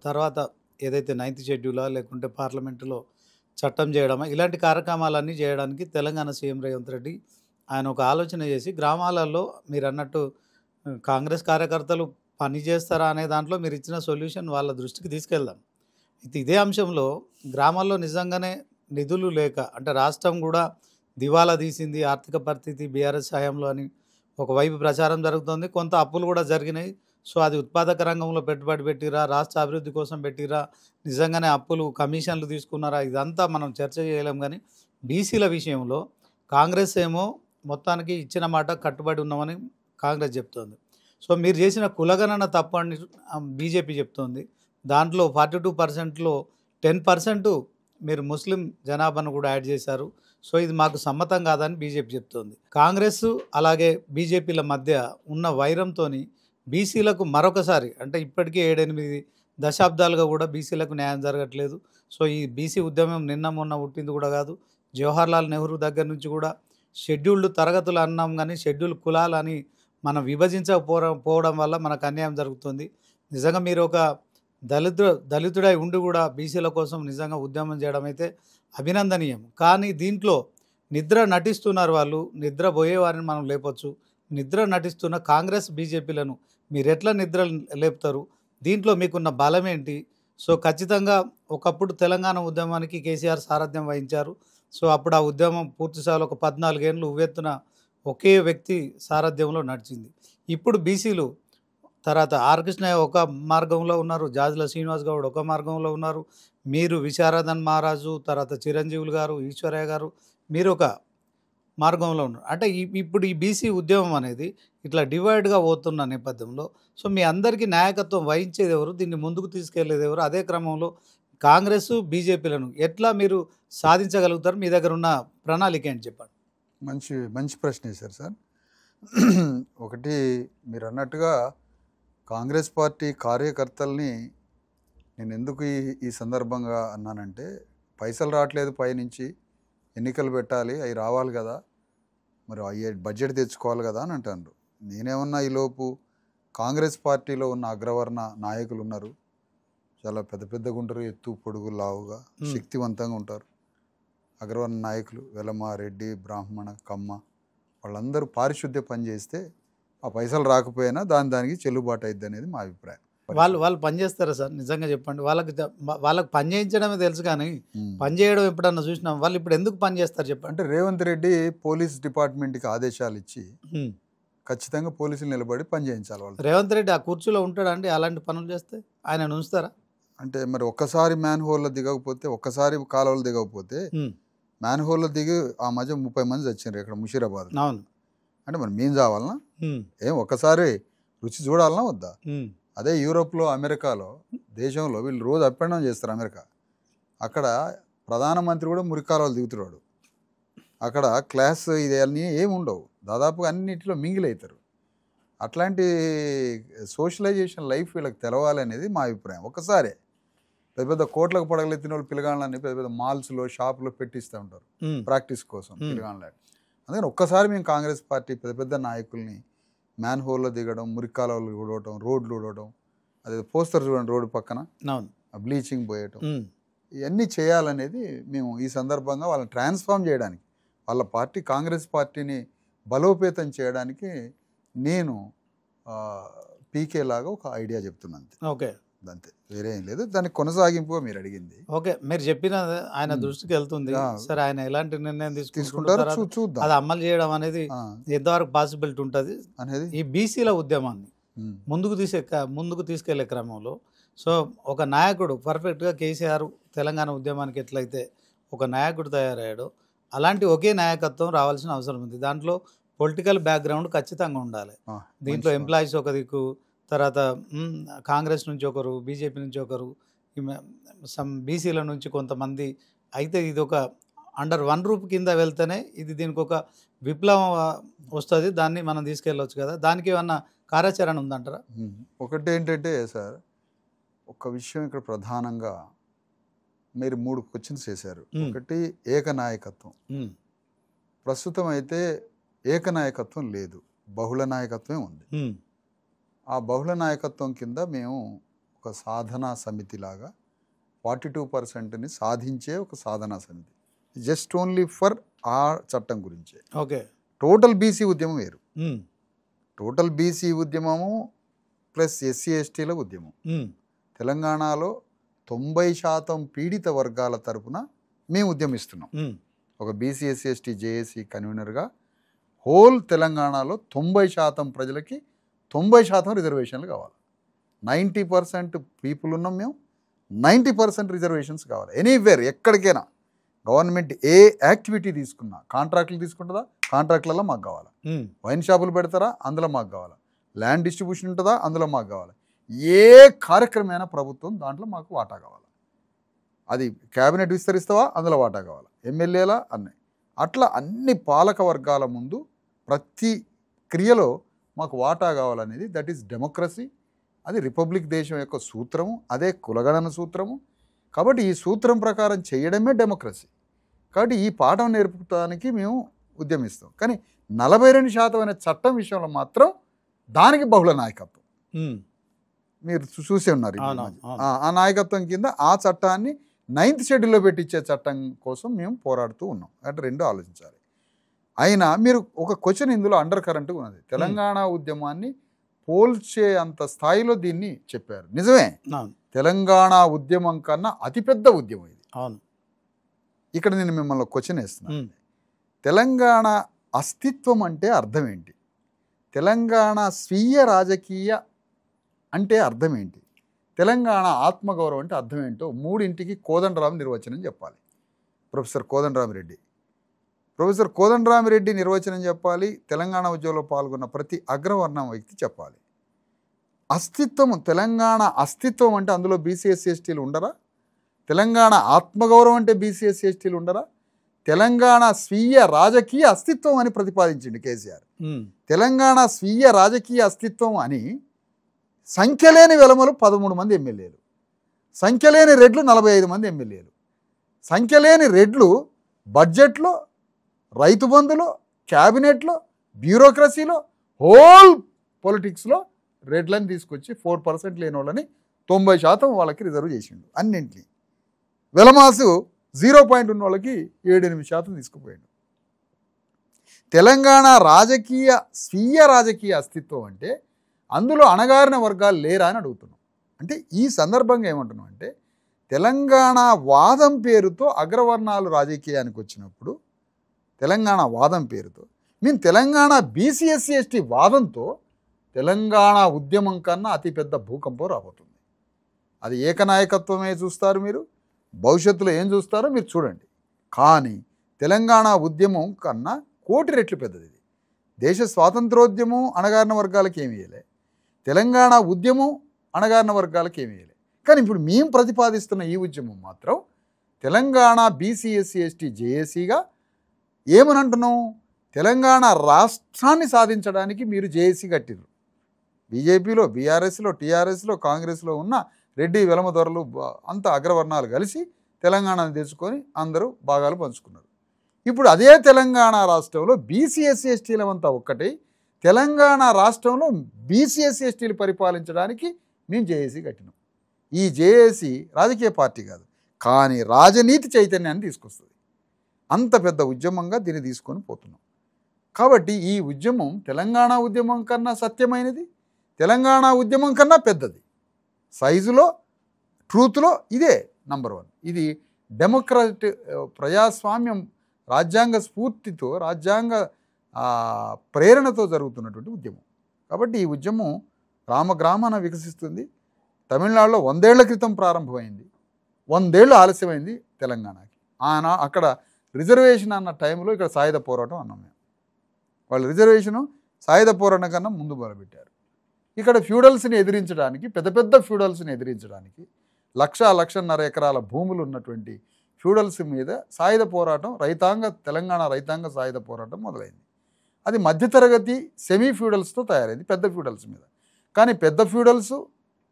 A: తర్వాత ఏదైతే 9th షెడ్యూలా లేకుంటే పార్లమెంటులో చట్టం చేయడమా, ఇలాంటి కార్యక్రమాలన్నీ చేయడానికి తెలంగాణ సీఎం రేవంత్ రెడ్డి ఆయన ఒక ఆలోచన చేసి గ్రామాలలో మీరు అన్నట్టు కాంగ్రెస్ కార్యకర్తలు పని చేస్తారా అనే దాంట్లో మీరు ఇచ్చిన సొల్యూషన్ వాళ్ళ దృష్టికి తీసుకెళ్దాం. అయితే ఇదే అంశంలో గ్రామాల్లో నిజంగానే నిధులు లేక, అంటే రాష్ట్రం కూడా దివాలా తీసింది ఆర్థిక పరిస్థితి బీఆర్ఎస్ హయాంలో అని ఒకవైపు ప్రచారం జరుగుతుంది, కొంత అప్పులు కూడా జరిగినాయి. సో అది ఉత్పాదక రంగంలో పెట్టుబడి పెట్టిరా, రాష్ట్ర అభివృద్ధి కోసం పెట్టిరా, నిజంగానే అప్పులు కమిషన్లు తీసుకున్నారా, ఇదంతా మనం చర్చ చేయలేం. కానీ బీసీల విషయంలో కాంగ్రెస్ ఏమో మొత్తానికి ఇచ్చిన మాట కట్టుబడి ఉన్నామని కాంగ్రెస్ చెప్తోంది. సో మీరు చేసిన కులగణన తప్పు అని బీజేపీ చెప్తోంది. దాంట్లో 42%లో 10% మీరు ముస్లిం జనాభాను కూడా యాడ్ చేశారు. సో ఇది మాకు సమ్మతం కాదని బీజేపీ చెప్తోంది. కాంగ్రెస్ అలాగే బీజేపీల మధ్య ఉన్న వైరంతో బీసీలకు మరొకసారి, అంటే ఇప్పటికే 7-8 దశాబ్దాలుగా కూడా బీసీలకు న్యాయం జరగట్లేదు. సో ఈ బీసీ ఉద్యమం నిన్న మొన్న పుట్టింది కూడా కాదు. జవహర్లాల్ నెహ్రూ దగ్గర నుంచి కూడా షెడ్యూల్డ్ తరగతులు అన్నాం, కానీ షెడ్యూల్ కులాలు అని మనం విభజించకపోవడం వల్ల మనకు అన్యాయం జరుగుతుంది. నిజంగా మీరు ఒక దళితుడై ఉండి కూడా బీసీల కోసం నిజంగా ఉద్యమం చేయడం అయితే అభినందనీయం. కానీ దీంట్లో నిద్ర నటిస్తున్నారు వాళ్ళు. నిద్రపోయే వారిని మనం లేపొచ్చు. నిద్ర నటిస్తున్న కాంగ్రెస్ బీజేపీలను మీరు ఎట్లా నిద్ర లేపుతారు? దీంట్లో మీకున్న బలం ఏంటి? సో ఖచ్చితంగా ఒకప్పుడు తెలంగాణ ఉద్యమానికి కేసీఆర్ సారథ్యం వహించారు. సో అప్పుడు ఆ ఉద్యమం పూర్తిస్థాయిలో ఒక 14 ఏళ్ళు ఉవ్వెత్తున ఒకే వ్యక్తి సారథ్యంలో నడిచింది. ఇప్పుడు బీసీలు తర్వాత ఆర్ కృష్ణయ్య ఒక మార్గంలో ఉన్నారు, జాజుల శ్రీనివాస్ గౌడ్ ఒక మార్గంలో ఉన్నారు, మీరు విశారదన్ మహారాజు, తర్వాత చిరంజీవులు గారు, ఈశ్వరయ్య గారు మీరు ఒక మార్గంలో ఉన్నారు. అంటే ఇప్పుడు ఈ బీసీ ఉద్యమం అనేది ఇట్లా డివైడ్గా పోతున్న నేపథ్యంలో సో మీ అందరికీ నాయకత్వం వహించేది ఎవరు, దీన్ని ముందుకు తీసుకెళ్లేది ఎవరు, అదే క్రమంలో కాంగ్రెస్ బీజేపీలను ఎట్లా మీరు సాధించగలుగుతారు? మీ దగ్గర ఉన్న ప్రణాళిక ఏంటి చెప్పండి.
B: మంచి ప్రశ్న వేశారు సార్. ఒకటి మీరు అన్నట్టుగా కాంగ్రెస్ పార్టీ కార్యకర్తల్ని నేను ఎందుకు ఈ సందర్భంగా అన్నానంటే, పైసలు రావట్లేదు, పైనుంచి ఎన్నికలు పెట్టాలి, అవి రావాలి కదా, మరి అయ్యే బడ్జెట్ తెచ్చుకోవాలి కదా అని అంటారు. నేనేమన్నా ఈలోపు కాంగ్రెస్ పార్టీలో ఉన్న అగ్రవర్ణ నాయకులు ఉన్నారు, చాలా పెద్ద పెద్దగా ఉంటారు, ఎత్తు పొడుగు లావుగా శక్తివంతంగా ఉంటారు. అగ్రవర్ణ నాయకులు వెలమ, రెడ్డి, బ్రాహ్మణ, కమ్మ వాళ్ళందరూ పారిశుద్ధ్య పని చేస్తే ఆ పైసలు రాకపోయినా దానికి చెల్లుబాటు అయింది అనేది మా అభిప్రాయం.
A: వాళ్ళు పని చేస్తారా సార్? నిజంగా చెప్పండి. వాళ్ళకి పని చేయించడమే తెలుసు, కానీ పని చేయడం ఎప్పుడన్నా చూసినాం. వాళ్ళు ఇప్పుడు ఎందుకు పని చేస్తారు చెప్పండి.
B: అంటే రేవంత్ రెడ్డి పోలీస్ డిపార్ట్మెంట్కి ఆదేశాలు ఇచ్చి ఖచ్చితంగా పోలీసులు నిలబడి పని చేయించాలి వాళ్ళు.
A: రేవంత్ రెడ్డి ఆ కుర్చీలో ఉంటాడండి అలాంటి పనులు చేస్తే? ఆయన ఉంచుతారా?
B: అంటే మరి ఒక్కసారి మ్యాన్ హోల్లో దిగకపోతే, ఒక్కసారి కాలువలు దిగకపోతే, మ్యాన్ హోల్లో దిగి ఆ మధ్య 30 మంది వచ్చిండ్రు ఇక్కడ ముషీరాబాద్.
A: అవును.
B: అంటే మరి మేము చావాలనా? ఏం ఒక్కసారి రుచి చూడాలనా వద్దా? అదే యూరోప్లో, అమెరికాలో దేశంలో వీళ్ళు రోజు అప్ అండ్ డౌన్ చేస్తారు. అమెరికా అక్కడ ప్రధానమంత్రి కూడా మురికాలువలు దిగుతున్నాడు. అక్కడ క్లాస్ ఇది అన్నీ ఏమి ఉండవు, దాదాపుగా అన్నింటిలో మింగిల్ అవుతారు. అట్లాంటి సోషలైజేషన్ లైఫ్ వీళ్ళకి తెలవాలనేది మా అభిప్రాయం. ఒక్కసారే పెద్ద పెద్ద కోట్లకు పడగలెత్తిన వాళ్ళు పిల్లగాళ్ళని పెద్ద పెద్ద మాల్స్లో, షాపులో పెట్టిస్తూ ఉంటారు ప్రాక్టీస్ కోసం పిల్లగాళ్ళ. అందుకని ఒక్కసారి మేము కాంగ్రెస్ పార్టీ పెద్ద పెద్ద నాయకుల్ని మ్యాన్ హోల్లో దిగడం, మురికాలువలు ఊడవడం, రోడ్లు ఊడవడం, అదే పోస్టర్ చూడండి రోడ్డు పక్కన బ్లీచింగ్ పోయటం, ఇవన్నీ చేయాలనేది మేము ఈ సందర్భంగా వాళ్ళని ట్రాన్స్ఫార్మ్ చేయడానికి, వాళ్ళ పార్టీ కాంగ్రెస్ పార్టీని బలోపేతం చేయడానికి నేను పీకే లాగా ఒక ఐడియా చెప్తున్నాను.
A: ఓకే,
B: అంతే, వేరే ఏం లేదు. దానికి కొనసాగింపుగా మీరు అడిగింది.
A: ఓకే, మీరు చెప్పిన ఆయన దృష్టికి వెళ్తుంది. సరే, ఆయన ఎలాంటి నిర్ణయం
B: తీసుకుంటారో చూద్దాం.
A: అది అమలు చేయడం అనేది ఎంతవరకు పాసిబిలిటీ ఉంటుంది అనేది ఈ బీసీల ఉద్యమాన్ని ముందుకు తీసుకెళ్లే క్రమంలో సో ఒక నాయకుడు పర్ఫెక్ట్గా కేసీఆర్ తెలంగాణ ఉద్యమానికి ఎట్లయితే ఒక నాయకుడు తయారయ్యాడో అలాంటి ఒకే నాయకత్వం రావాల్సిన అవసరం ఉంది. దాంట్లో పొలిటికల్ బ్యాక్గ్రౌండ్ ఖచ్చితంగా ఉండాలి. దీంట్లో ఎంప్లాయీస్ ఒక దిక్కు, తర్వాత కాంగ్రెస్ నుంచి ఒకరు, బీజేపీ నుంచి ఒకరు, సమ్ బీసీల నుంచి కొంతమంది అయితే ఇది ఒక అండర్ వన్ రూప్ కింద వెళ్తేనే ఇది దీనికి ఒక విప్లవం వస్తుంది, దాన్ని మనం తీసుకెళ్ళవచ్చు కదా, దానికి ఏమన్నా కార్యాచరణ ఉందంటారా?
B: ఒకటి ఏంటంటే సార్, ఒక విషయం ఇక్కడ ప్రధానంగా మీరు 3 క్వశ్చన్స్ చేశారు. ఒకటి ఏకనాయకత్వం. ప్రస్తుతం అయితే ఏకనాయకత్వం లేదు, బహుళ నాయకత్వమే ఉంది. ఆ బహుళ నాయకత్వం కింద మేము ఒక సాధనా సమితి లాగా 42%ని సాధించే ఒక సాధనా సమితి, జస్ట్ ఓన్లీ ఫర్ ఆ చట్టం గురించే.
A: ఓకే.
B: టోటల్ బీసీ ఉద్యమం వేరు. టోటల్ బీసీ ఉద్యమము ప్లస్ ఎస్సీ ఎస్టీల ఉద్యమం. తెలంగాణలో 90% పీడిత వర్గాల తరపున మేము ఉద్యమిస్తున్నాం. ఒక బీసీ ఎస్సీ ఎస్టీ జేఏసీ కన్వీనర్గా హోల్ తెలంగాణలో 90% ప్రజలకి 90% రిజర్వేషన్లు కావాలి. 90% పీపుల్ ఉన్నాం మేము, 90% రిజర్వేషన్స్ కావాలి. ఎనీవేర్ ఎక్కడికైనా గవర్నమెంట్ ఏ యాక్టివిటీ తీసుకున్నా, కాంట్రాక్టులు తీసుకుంటుందా, కాంట్రాక్ట్లలో మాకు కావాలి. వైన్ షాపులు పెడతారా, అందులో మాకు కావాలి. ల్యాండ్ డిస్ట్రిబ్యూషన్ ఉంటుందా, అందులో మాకు కావాలి. ఏ కార్యక్రమమైనా ప్రభుత్వం దాంట్లో మాకు వాటా కావాలి. అది క్యాబినెట్ విస్తరిస్తావా, అందులో వాటా కావాలి. ఎమ్మెల్యేల అన్నీ అట్లా అన్ని పాలక వర్గాల ముందు ప్రతి క్రియలో మాకు వాటా కావాలనేది దట్ ఈస్ డెమోక్రసీ. అది రిపబ్లిక్ దేశం యొక్క సూత్రము, అదే కులగణన సూత్రము. కాబట్టి ఈ సూత్రం ప్రకారం చేయడమే డెమోక్రసీ. కాబట్టి ఈ పాఠం నేర్పుతానికి మేము ఉద్యమిస్తాం. కానీ 42% అనే చట్టం విషయంలో మాత్రం దానికి బహుళ నాయకత్వం మీరు చూసే ఉన్నారు. ఆ నాయకత్వం కింద ఆ చట్టాన్ని 9th షెడ్యూల్లో పెట్టించే చట్టం కోసం మేము పోరాడుతూ ఉన్నాం. అంటే 2 ఆలోచించాలి. అయినా మీరు ఒక క్వశ్చన్ ఇందులో అండర్ కరెంట్ ఉన్నది. తెలంగాణ ఉద్యమాన్ని పోల్చే అంత స్థాయిలో దీన్ని చెప్పారు. నిజమే, తెలంగాణ ఉద్యమం కన్నా అతిపెద్ద ఉద్యమం ఇది. ఇక్కడ నేను మిమ్మల్ని క్వశ్చన్ వేస్తున్నాను. తెలంగాణ అస్తిత్వం అంటే అర్థం ఏంటి? తెలంగాణ స్వీయ రాజకీయ అంటే అర్థం ఏంటి? తెలంగాణ ఆత్మగౌరవం అంటే అర్థం ఏంటో 3ంటికి కోదండరామ్ నిర్వచనం చెప్పాలి. ప్రొఫెసర్ కోదండరామిరెడ్డి నిర్వచనం చెప్పాలి. తెలంగాణ ఉద్యమంలో పాల్గొన్న ప్రతి అగ్రవర్ణం వ్యక్తి చెప్పాలి. అస్తిత్వం, తెలంగాణ అస్తిత్వం అంటే అందులో బీసీ ఎస్సీ ఎస్టీలు ఉండరా? తెలంగాణ ఆత్మగౌరవం అంటే బీసీ ఎస్సీ ఎస్టీలు ఉండరా? తెలంగాణ స్వీయ రాజకీయ అస్తిత్వం అని ప్రతిపాదించింది కేసీఆర్. తెలంగాణ స్వీయ రాజకీయ అస్తిత్వం అని సంఖ్యలేని వెలమలు 13 మంది ఎమ్మెల్యేలు, సంఖ్యలేని రెడ్లు 45 మంది ఎమ్మెల్యేలు, సంఖ్యలేని రెడ్లు బడ్జెట్లో, రైతు బంధులో, క్యాబినెట్లో, బ్యూరోక్రసీలో, హోల్ పొలిటిక్స్లో రెడ్లను తీసుకొచ్చి 4% లేని వాళ్ళని 90% వాళ్ళకి రిజర్వ్ చేసిండు. అన్నింటినీ వెలమాసు 0 ఉన్న వాళ్ళకి 7-8% తీసుకుపోయాడు. తెలంగాణ రాజకీయ స్వీయ రాజకీయ అస్తిత్వం అంటే అందులో అణగారిన వర్గాలు లేరా అని అడుగుతున్నాం. అంటే ఈ సందర్భంగా ఏమంటున్నాం అంటే, తెలంగాణ వాదం పేరుతో అగ్రవర్ణాలు రాజకీయానికి వచ్చినప్పుడు, తెలంగాణ వాదం పేరుతో మేము తెలంగాణ బీసీ ఎస్సీ ఎస్టీ వాదంతో తెలంగాణ ఉద్యమం కన్నా అతిపెద్ద భూకంపం రాబోతుంది. అది ఏకనాయకత్వమే చూస్తారు మీరు, భవిష్యత్తులో ఏం చూస్తారో మీరు చూడండి. కానీ తెలంగాణ ఉద్యమం కన్నా 1,000,000 రెట్లు పెద్దది. ఇది దేశ స్వాతంత్రోద్యమం అణగారిన వర్గాలకు ఏమి ఇవ్వలే, తెలంగాణ ఉద్యమం అణగారిన వర్గాలకు ఏమి ఇవ్వలే. కానీ ఇప్పుడు మేము ప్రతిపాదిస్తున్న ఈ ఉద్యమం మాత్రం తెలంగాణ బీసీ ఎస్సీ ఎస్టీ జేఏసీగా ఏమని అంటున్నాం? తెలంగాణ రాష్ట్రాన్ని సాధించడానికి మీరు జేఏసీ కట్టిరు. బీజేపీలో, బీఆర్ఎస్లో, టీఆర్ఎస్లో, కాంగ్రెస్లో ఉన్న రెడ్డి వెలమ దొరలు అంత అగ్రవర్ణాలు కలిసి తెలంగాణను తెచ్చుకొని అందరూ భాగాలు పంచుకున్నారు. ఇప్పుడు అదే తెలంగాణ రాష్ట్రంలో బీసీ ఎస్సీ ఎస్టీలమంతా ఒక్కటే, తెలంగాణ రాష్ట్రంలో బీసీ ఎస్సీ ఎస్టీలు పరిపాలించడానికి మేము జేఏసీ కట్టినాం. ఈ జేఏసీ రాజకీయ పార్టీ కాదు, కానీ రాజనీతి చైతన్యాన్ని తీసుకొస్తుంది. అంత పెద్ద ఉద్యమంగా దీన్ని తీసుకొని పోతున్నాం. కాబట్టి ఈ ఉద్యమం తెలంగాణ ఉద్యమం కన్నా సత్యమైనది, తెలంగాణ ఉద్యమం కన్నా పెద్దది. సైజులో, ట్రూత్లో ఇదే నంబర్ 1. ఇది డెమోక్రాటిక్ ప్రజాస్వామ్యం రాజ్యాంగ స్ఫూర్తితో, రాజ్యాంగ ప్రేరణతో జరుగుతున్నటువంటి ఉద్యమం. కాబట్టి ఈ ఉద్యమం గ్రామాన వికసిస్తుంది. తమిళనాడులో 100 ఏళ్ల క్రితం ప్రారంభమైంది, 100 ఏళ్ళు ఆలస్యమైంది తెలంగాణకి. అక్కడ రిజర్వేషన్ అన్న టైంలో ఇక్కడ సాయుధ పోరాటం అన్నాం మేము. వాళ్ళు రిజర్వేషను సాయుధ పోరాటం కన్నా ముందు మొదలుపెట్టారు. ఇక్కడ ఫ్యూడల్స్ని ఎదిరించడానికి, పెద్ద పెద్ద ఫ్యూడల్స్ని ఎదిరించడానికి, లక్షన్నర ఎకరాల భూములు ఉన్నటువంటి ఫ్యూడల్స్ మీద సాయుధ పోరాటం తెలంగాణ రైతాంగ సాయుధ పోరాటం మొదలైంది. అది మధ్యతరగతి సెమీ ఫ్యూడల్స్తో తయారైంది, పెద్ద ఫ్యూడల్స్ మీద. కానీ పెద్ద ఫ్యూడల్స్,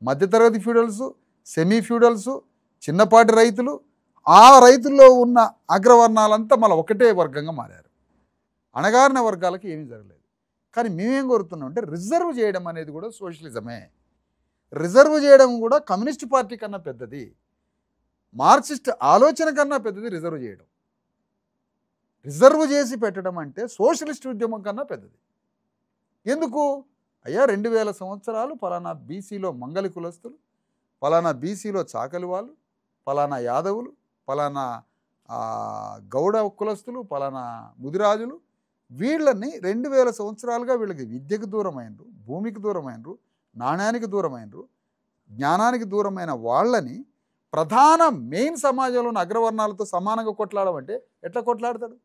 B: మధ్యతరగతి ఫ్యూడల్స్, సెమీ ఫ్యూడల్స్, చిన్నపాటి రైతులు, ఆ రైతుల్లో ఉన్న అగ్రవర్ణాలంతా మళ్ళీ ఒకటే వర్గంగా మారారు. అణగారిన వర్గాలకి ఏమీ జరగలేదు. కానీ మేమేం కోరుతున్నాం అంటే రిజర్వ్ చేయడం అనేది కూడా సోషలిజమే. రిజర్వ్ చేయడం కూడా కమ్యూనిస్ట్ పార్టీ కన్నా పెద్దది, మార్క్సిస్ట్ ఆలోచన కన్నా పెద్దది రిజర్వ్ చేయడం. రిజర్వ్ చేసి పెట్టడం అంటే సోషలిస్ట్ ఉద్యమం కన్నా పెద్దది. ఎందుకు? అయ్యా 2000 సంవత్సరాలు పలానా బీసీలో మంగళి కులస్తులు, పలానా బీసీలో చాకలి వాళ్ళు, పలానా యాదవులు, పలానా గౌడ కులస్తులు, పలానా ముదిరాజులు, వీళ్ళని 2000 సంవత్సరాలుగా వీళ్ళకి విద్యకు దూరమైనరు, భూమికి దూరమైనరు, నాణ్యానికి దూరమైనరు, జ్ఞానానికి దూరమైన వాళ్ళని ప్రధాన మెయిన్ సమాజంలోని అగ్రవర్ణాలతో సమానంగా కొట్లాడమంటే ఎట్లా కొట్లాడతాడు?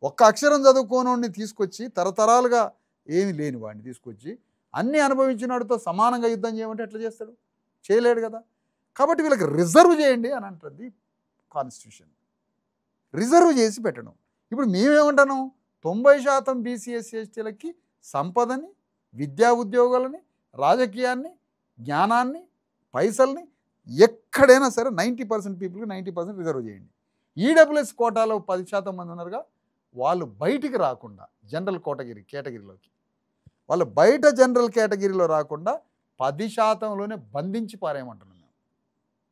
B: ఒక్క అక్షరం చదువుకోనోడిని తీసుకొచ్చి, తరతరాలుగా ఏమి లేని వాడిని తీసుకొచ్చి అన్నీ అనుభవించినాడితో సమానంగా యుద్ధం చేయమంటే ఎట్లా చేస్తాడు? చేయలేడు కదా. కాబట్టి వీళ్ళకి రిజర్వ్ చేయండి అని అంటుంది కాన్స్టిట్యూషన్. రిజర్వ్ చేసి పెట్టడం. ఇప్పుడు మేమేమంటాను? 90% బీసీ ఎస్సీ ఎస్టీలకి సంపదని, విద్యా ఉద్యోగాలని, రాజకీయాన్ని, జ్ఞానాన్ని, పైసల్ని ఎక్కడైనా సరే 90% పీపుల్కి 90% రిజర్వ్ చేయండి. ఈడబ్ల్యూఎస్ కోటాలో 10% మంది ఉన్నారుగా, వాళ్ళు బయటికి రాకుండా జనరల్ కేటగిరీలోకి, వాళ్ళు బయట జనరల్ కేటగిరీలో రాకుండా 10%లోనే బంధించి పారేయమంటున్నాం మేము.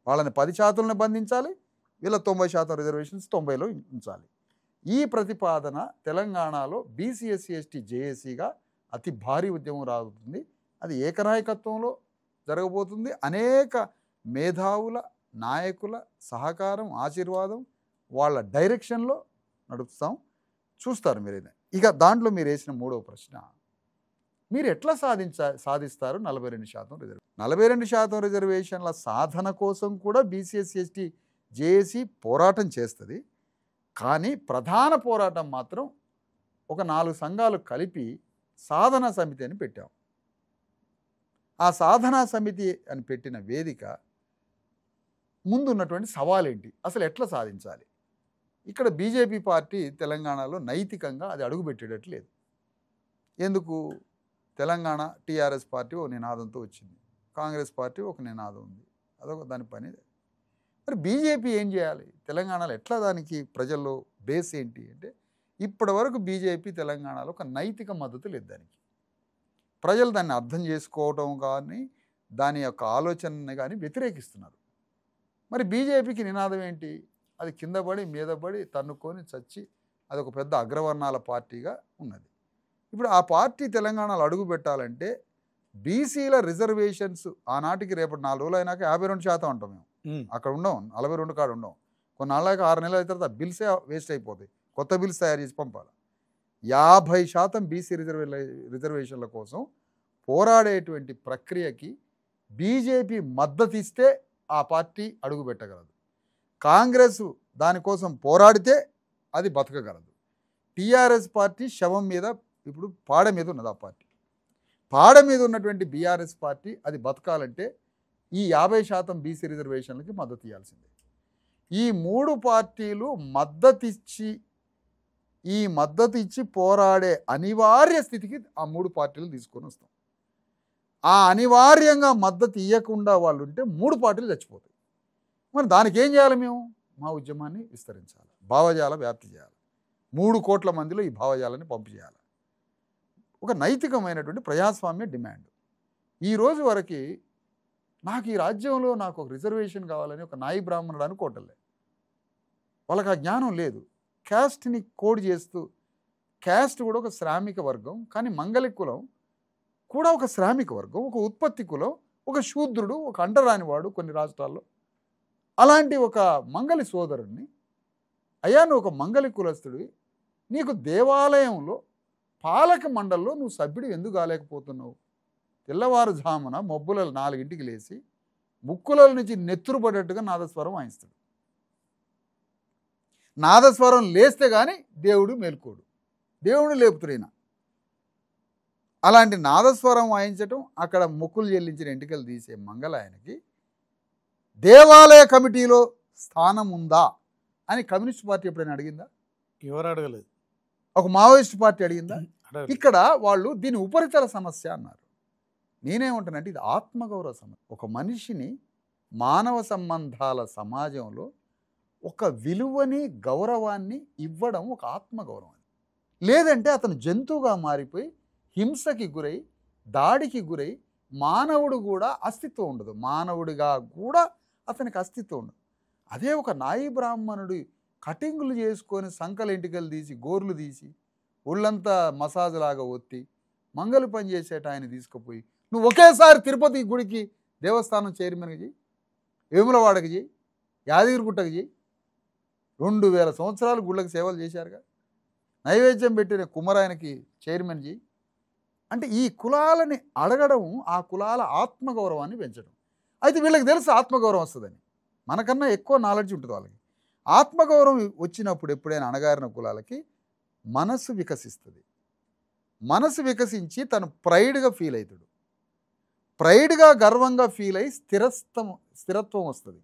B: వాళ్ళని 10%లోనే బంధించాలి, వీళ్ళ 90% రిజర్వేషన్స్ 90లో ఉంచాలి. ఈ ప్రతిపాదన తెలంగాణలో బీసీ ఎస్సీ ఎస్టీ జేఏసీగా అతి భారీ ఉద్యమం రాబోతుంది. అది ఏకనాయకత్వంలో జరగబోతుంది. అనేక మేధావుల, నాయకుల సహకారం, ఆశీర్వాదం, వాళ్ళ డైరెక్షన్లో నడుపుతాం. చూస్తారు మీరు. ఇక దాంట్లో మీరు వేసిన 3వ ప్రశ్న, మీరు ఎట్లా సాధిస్తారు 42% రిజర్వేషన్? 42% రిజర్వేషన్ల సాధన కోసం కూడా బీసీ ఎస్సీ ఎస్టీ జేఏసీ పోరాటం చేస్తుంది. కానీ ప్రధాన పోరాటం మాత్రం ఒక 4 సంఘాలు కలిపి సాధనా సమితి అని పెట్టాం. ఆ సాధనా సమితి అని పెట్టిన వేదిక ముందున్నటువంటి సవాల్ ఏంటి, అసలు ఎట్లా సాధించాలి? ఇక్కడ బీజేపీ పార్టీ తెలంగాణలో నైతికంగా అది అడుగుపెట్టేటట్లేదు. ఎందుకు? తెలంగాణ టీఆర్ఎస్ పార్టీ ఒక నినాదంతో వచ్చింది, కాంగ్రెస్ పార్టీ ఒక నినాదం ఉంది, అదొక దాని పని. మరి బీజేపీ ఏం చేయాలి? తెలంగాణలో ఎట్లా దానికి ప్రజల్లో బేస్ ఏంటి అంటే, ఇప్పటి వరకు బీజేపీ తెలంగాణలో ఒక నైతిక మద్దతు లేదు దానికి. ప్రజలు దాన్ని అర్థం చేసుకోవడం కానీ, దాని యొక్క ఆలోచనని కానీ వ్యతిరేకిస్తున్నారు. మరి బీజేపీకి నినాదం ఏంటి? అది కింద పడి మీద పడి తన్నుకొని చచ్చి అదొక పెద్ద అగ్రవర్ణాల పార్టీగా ఉన్నది. ఇప్పుడు ఆ పార్టీ తెలంగాణలో అడుగు పెట్టాలంటే బీసీల రిజర్వేషన్స్ ఆనాటికి రేపటి 4 రోజులు అయినాక 52% అంటాం మేము. అక్కడ ఉండం, 42 కాడ ఉండం. కొన్నాళ్ళకి 6 నెలల తర్వాత బిల్సే వేస్ట్ అయిపోతాయి, కొత్త బిల్స్ తయారు చేసి పంపాలి. 50% బీసీ రిజర్వేషన్ల కోసం పోరాడేటువంటి ప్రక్రియకి బీజేపీ మద్దతు ఇస్తే ఆ పార్టీ అడుగు పెట్టగలదు. కాంగ్రెస్ దానికోసం పోరాడితే అది బతకగలదు. టీఆర్ఎస్ పార్టీ శవం మీద, ఇప్పుడు పాడ మీద ఉన్నది ఆ పార్టీ. పాడ మీద ఉన్నటువంటి బీఆర్ఎస్ పార్టీ అది బతకాలంటే ఈ 50% బీసీ రిజర్వేషన్లకి మద్దతు ఇవ్వాల్సిందే. ఈ 3 పార్టీలు మద్దతు ఇచ్చి పోరాడే అనివార్య స్థితికి ఆ 3 పార్టీలు తీసుకొని వస్తాం. ఆ అనివార్యంగా మద్దతు ఇవ్వకుండా వాళ్ళు ఉంటే 3 పార్టీలు చచ్చిపోతాయి. మరి దానికి ఏం చేయాలి? మేము మా ఉద్యమాన్ని విస్తరించాలి, భావజాల వ్యాప్తి చేయాలి, 3 కోట్ల మందిలో ఈ భావజాలాన్ని పంపు చేయాలి. ఒక నైతికమైనటువంటి ప్రజాస్వామ్య డిమాండ్. ఈ రోజు వరకు నాకు ఈ రాజ్యంలో నాకు ఒక రిజర్వేషన్ కావాలని ఒక నాయి బ్రాహ్మణుడు అనుకోవటంలే. వాళ్ళకి ఆ జ్ఞానం లేదు. క్యాస్ట్ని కోడ్ చేస్తూ, క్యాస్ట్ కూడా ఒక శ్రామిక వర్గం, కానీ మంగళి కులం కూడా ఒక శ్రామిక వర్గం, ఒక ఉత్పత్తి కులం, ఒక శూద్రుడు, ఒక అంటరానివాడు కొన్ని రాష్ట్రాల్లో. అలాంటి ఒక మంగళి సోదరుణ్ణి, అయ్యా నువ్వు ఒక మంగళి కులస్తుడివి, నీకు దేవాలయంలో పాలక మండలిలో నువ్వు సభ్యుడు ఎందుకు కాలేకపోతున్నావు? తెల్లవారుజామున మబ్బుల 4ంటికి లేచి ముక్కుల నుంచి నెత్తురు పడేట్టుగా నాదస్వరం వాయిస్తాడు. నాదస్వరం లేస్తే కానీ దేవుడు మేల్కోడు, దేవుడు లేపుతురైనా. అలాంటి నాదస్వరం వాయించటం, అక్కడ మొక్కులు చెల్లించిన ఎంటికలు తీసే మంగళ ఆయనకి దేవాలయ కమిటీలో స్థానం ఉందా అని కమ్యూనిస్ట్ పార్టీ ఎప్పుడైనా అడిగిందా?
A: ఎవరు అడగలేదు.
B: ఒక మావోయిస్ట్ పార్టీ అడిగిందా?
A: అడగలేదు.
B: ఇక్కడ వాళ్ళు దీని ఉపరితల సమస్య అన్నారు. నేనేమంటానంటే ఇది ఆత్మగౌరవ సమస్య. ఒక మనిషిని మానవ సంబంధాల సమాజంలో ఒక విలువని గౌరవాన్ని ఇవ్వడం ఒక ఆత్మగౌరవం. లేదంటే అతను జంతువుగా మారిపోయి హింసకి గురై దాడికి గురై మానవుడు కూడా అస్తిత్వం ఉండదు. మానవుడిగా కూడా అతనికి అస్తిత్వం ఉండదు. అదే ఒక నాయి బ్రాహ్మణుడు కటింగులు చేసుకొని సంకల ఎంటికలు తీసి గోర్లు తీసి ఒళ్ళంతా మసాజ్ లాగా ఒత్తి మంగళ పని చేసేట ఆయన తీసుకుపోయి నువ్వు ఒకేసారి తిరుపతి గుడికి దేవస్థానం చైర్మన్కి చేయి, వేములవాడకి చేయి, యాదగిరిగుట్టకి చేయి. 2000 సంవత్సరాలు గుళ్ళకి సేవలు చేశారుగా. నైవేద్యం పెట్టిన కుమరాయనకి చైర్మన్ చేయి. అంటే ఈ కులాలని అడగడం ఆ కులాల ఆత్మగౌరవాన్ని పెంచడం. అయితే వీళ్ళకి తెలుసు ఆత్మగౌరవం వస్తుందని. మనకన్నా ఎక్కువ నాలెడ్జ్ ఉంటుంది వాళ్ళకి. ఆత్మగౌరవం వచ్చినప్పుడు ఎప్పుడైనా అణగారిన కులాలకి మనసు వికసిస్తుంది. మనసు వికసించి తను ప్రైడ్గా ఫీల్ అవుతాడు. ప్రైడ్గా గర్వంగా ఫీల్ అయి స్థిరత్వం వస్తుంది.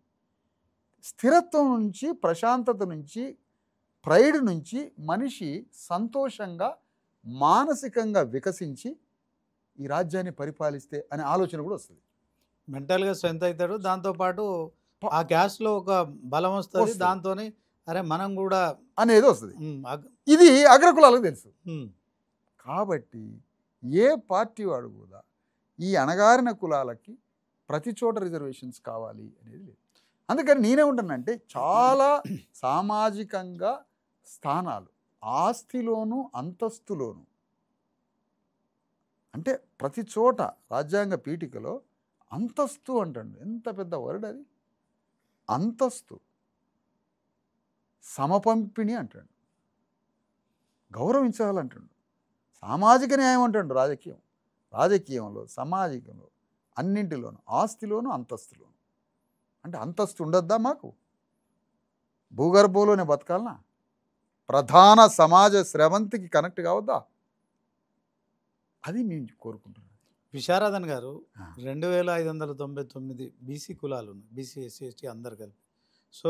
B: స్థిరత్వం నుంచి, ప్రశాంతత నుంచి, ప్రైడ్ నుంచి మనిషి సంతోషంగా మానసికంగా వికసించి ఈ రాజ్యాన్ని పరిపాలిస్తే అనే ఆలోచన కూడా వస్తుంది.
A: మెంటల్గా స్ట్రెంత్ అవుతాడు. దాంతోపాటు ఆ క్యాస్ట్లో ఒక బలం వస్తుంది. దాంతోనే అరే మనం కూడా
B: అనేది వస్తుంది. ఇది అగ్రకులాలకు తెలుసు. కాబట్టి ఏ పార్టీ వాడు కూడా ఈ అణగారిన కులాలకి ప్రతి చోట రిజర్వేషన్స్ కావాలి అనేది లేదు. అందుకని నేనేమంటానంటే చాలా సామాజికంగా స్థానాలు ఆస్తిలోను అంతస్తులోను అంటే ప్రతి చోట రాజ్యాంగ పీఠికలో అంతస్తు అంటాడు. ఎంత పెద్ద వర్డ్ అది. అంతస్తు సమపంపిణి అంటాడు. గౌరవించాలంటాడు. సామాజిక న్యాయం అంటాడు. రాజకీయంలో సామాజికంలో అన్నింటిలోనూ ఆస్తిలోను అంతస్తులోను. అంటే అంతస్తు ఉండొద్దా మాకు? భూగర్భంలోనే బతకాలనా? ప్రధాన సమాజ స్రవంతికి కనెక్ట్ కావద్దా? అది మేము కోరుకుంటున్నాం.
A: విశారదన్ గారు 2599 బీసీ కులాలు ఉన్నాయి. బీసీ ఎస్సీ ఎస్టీ అందరు కలిపి. సో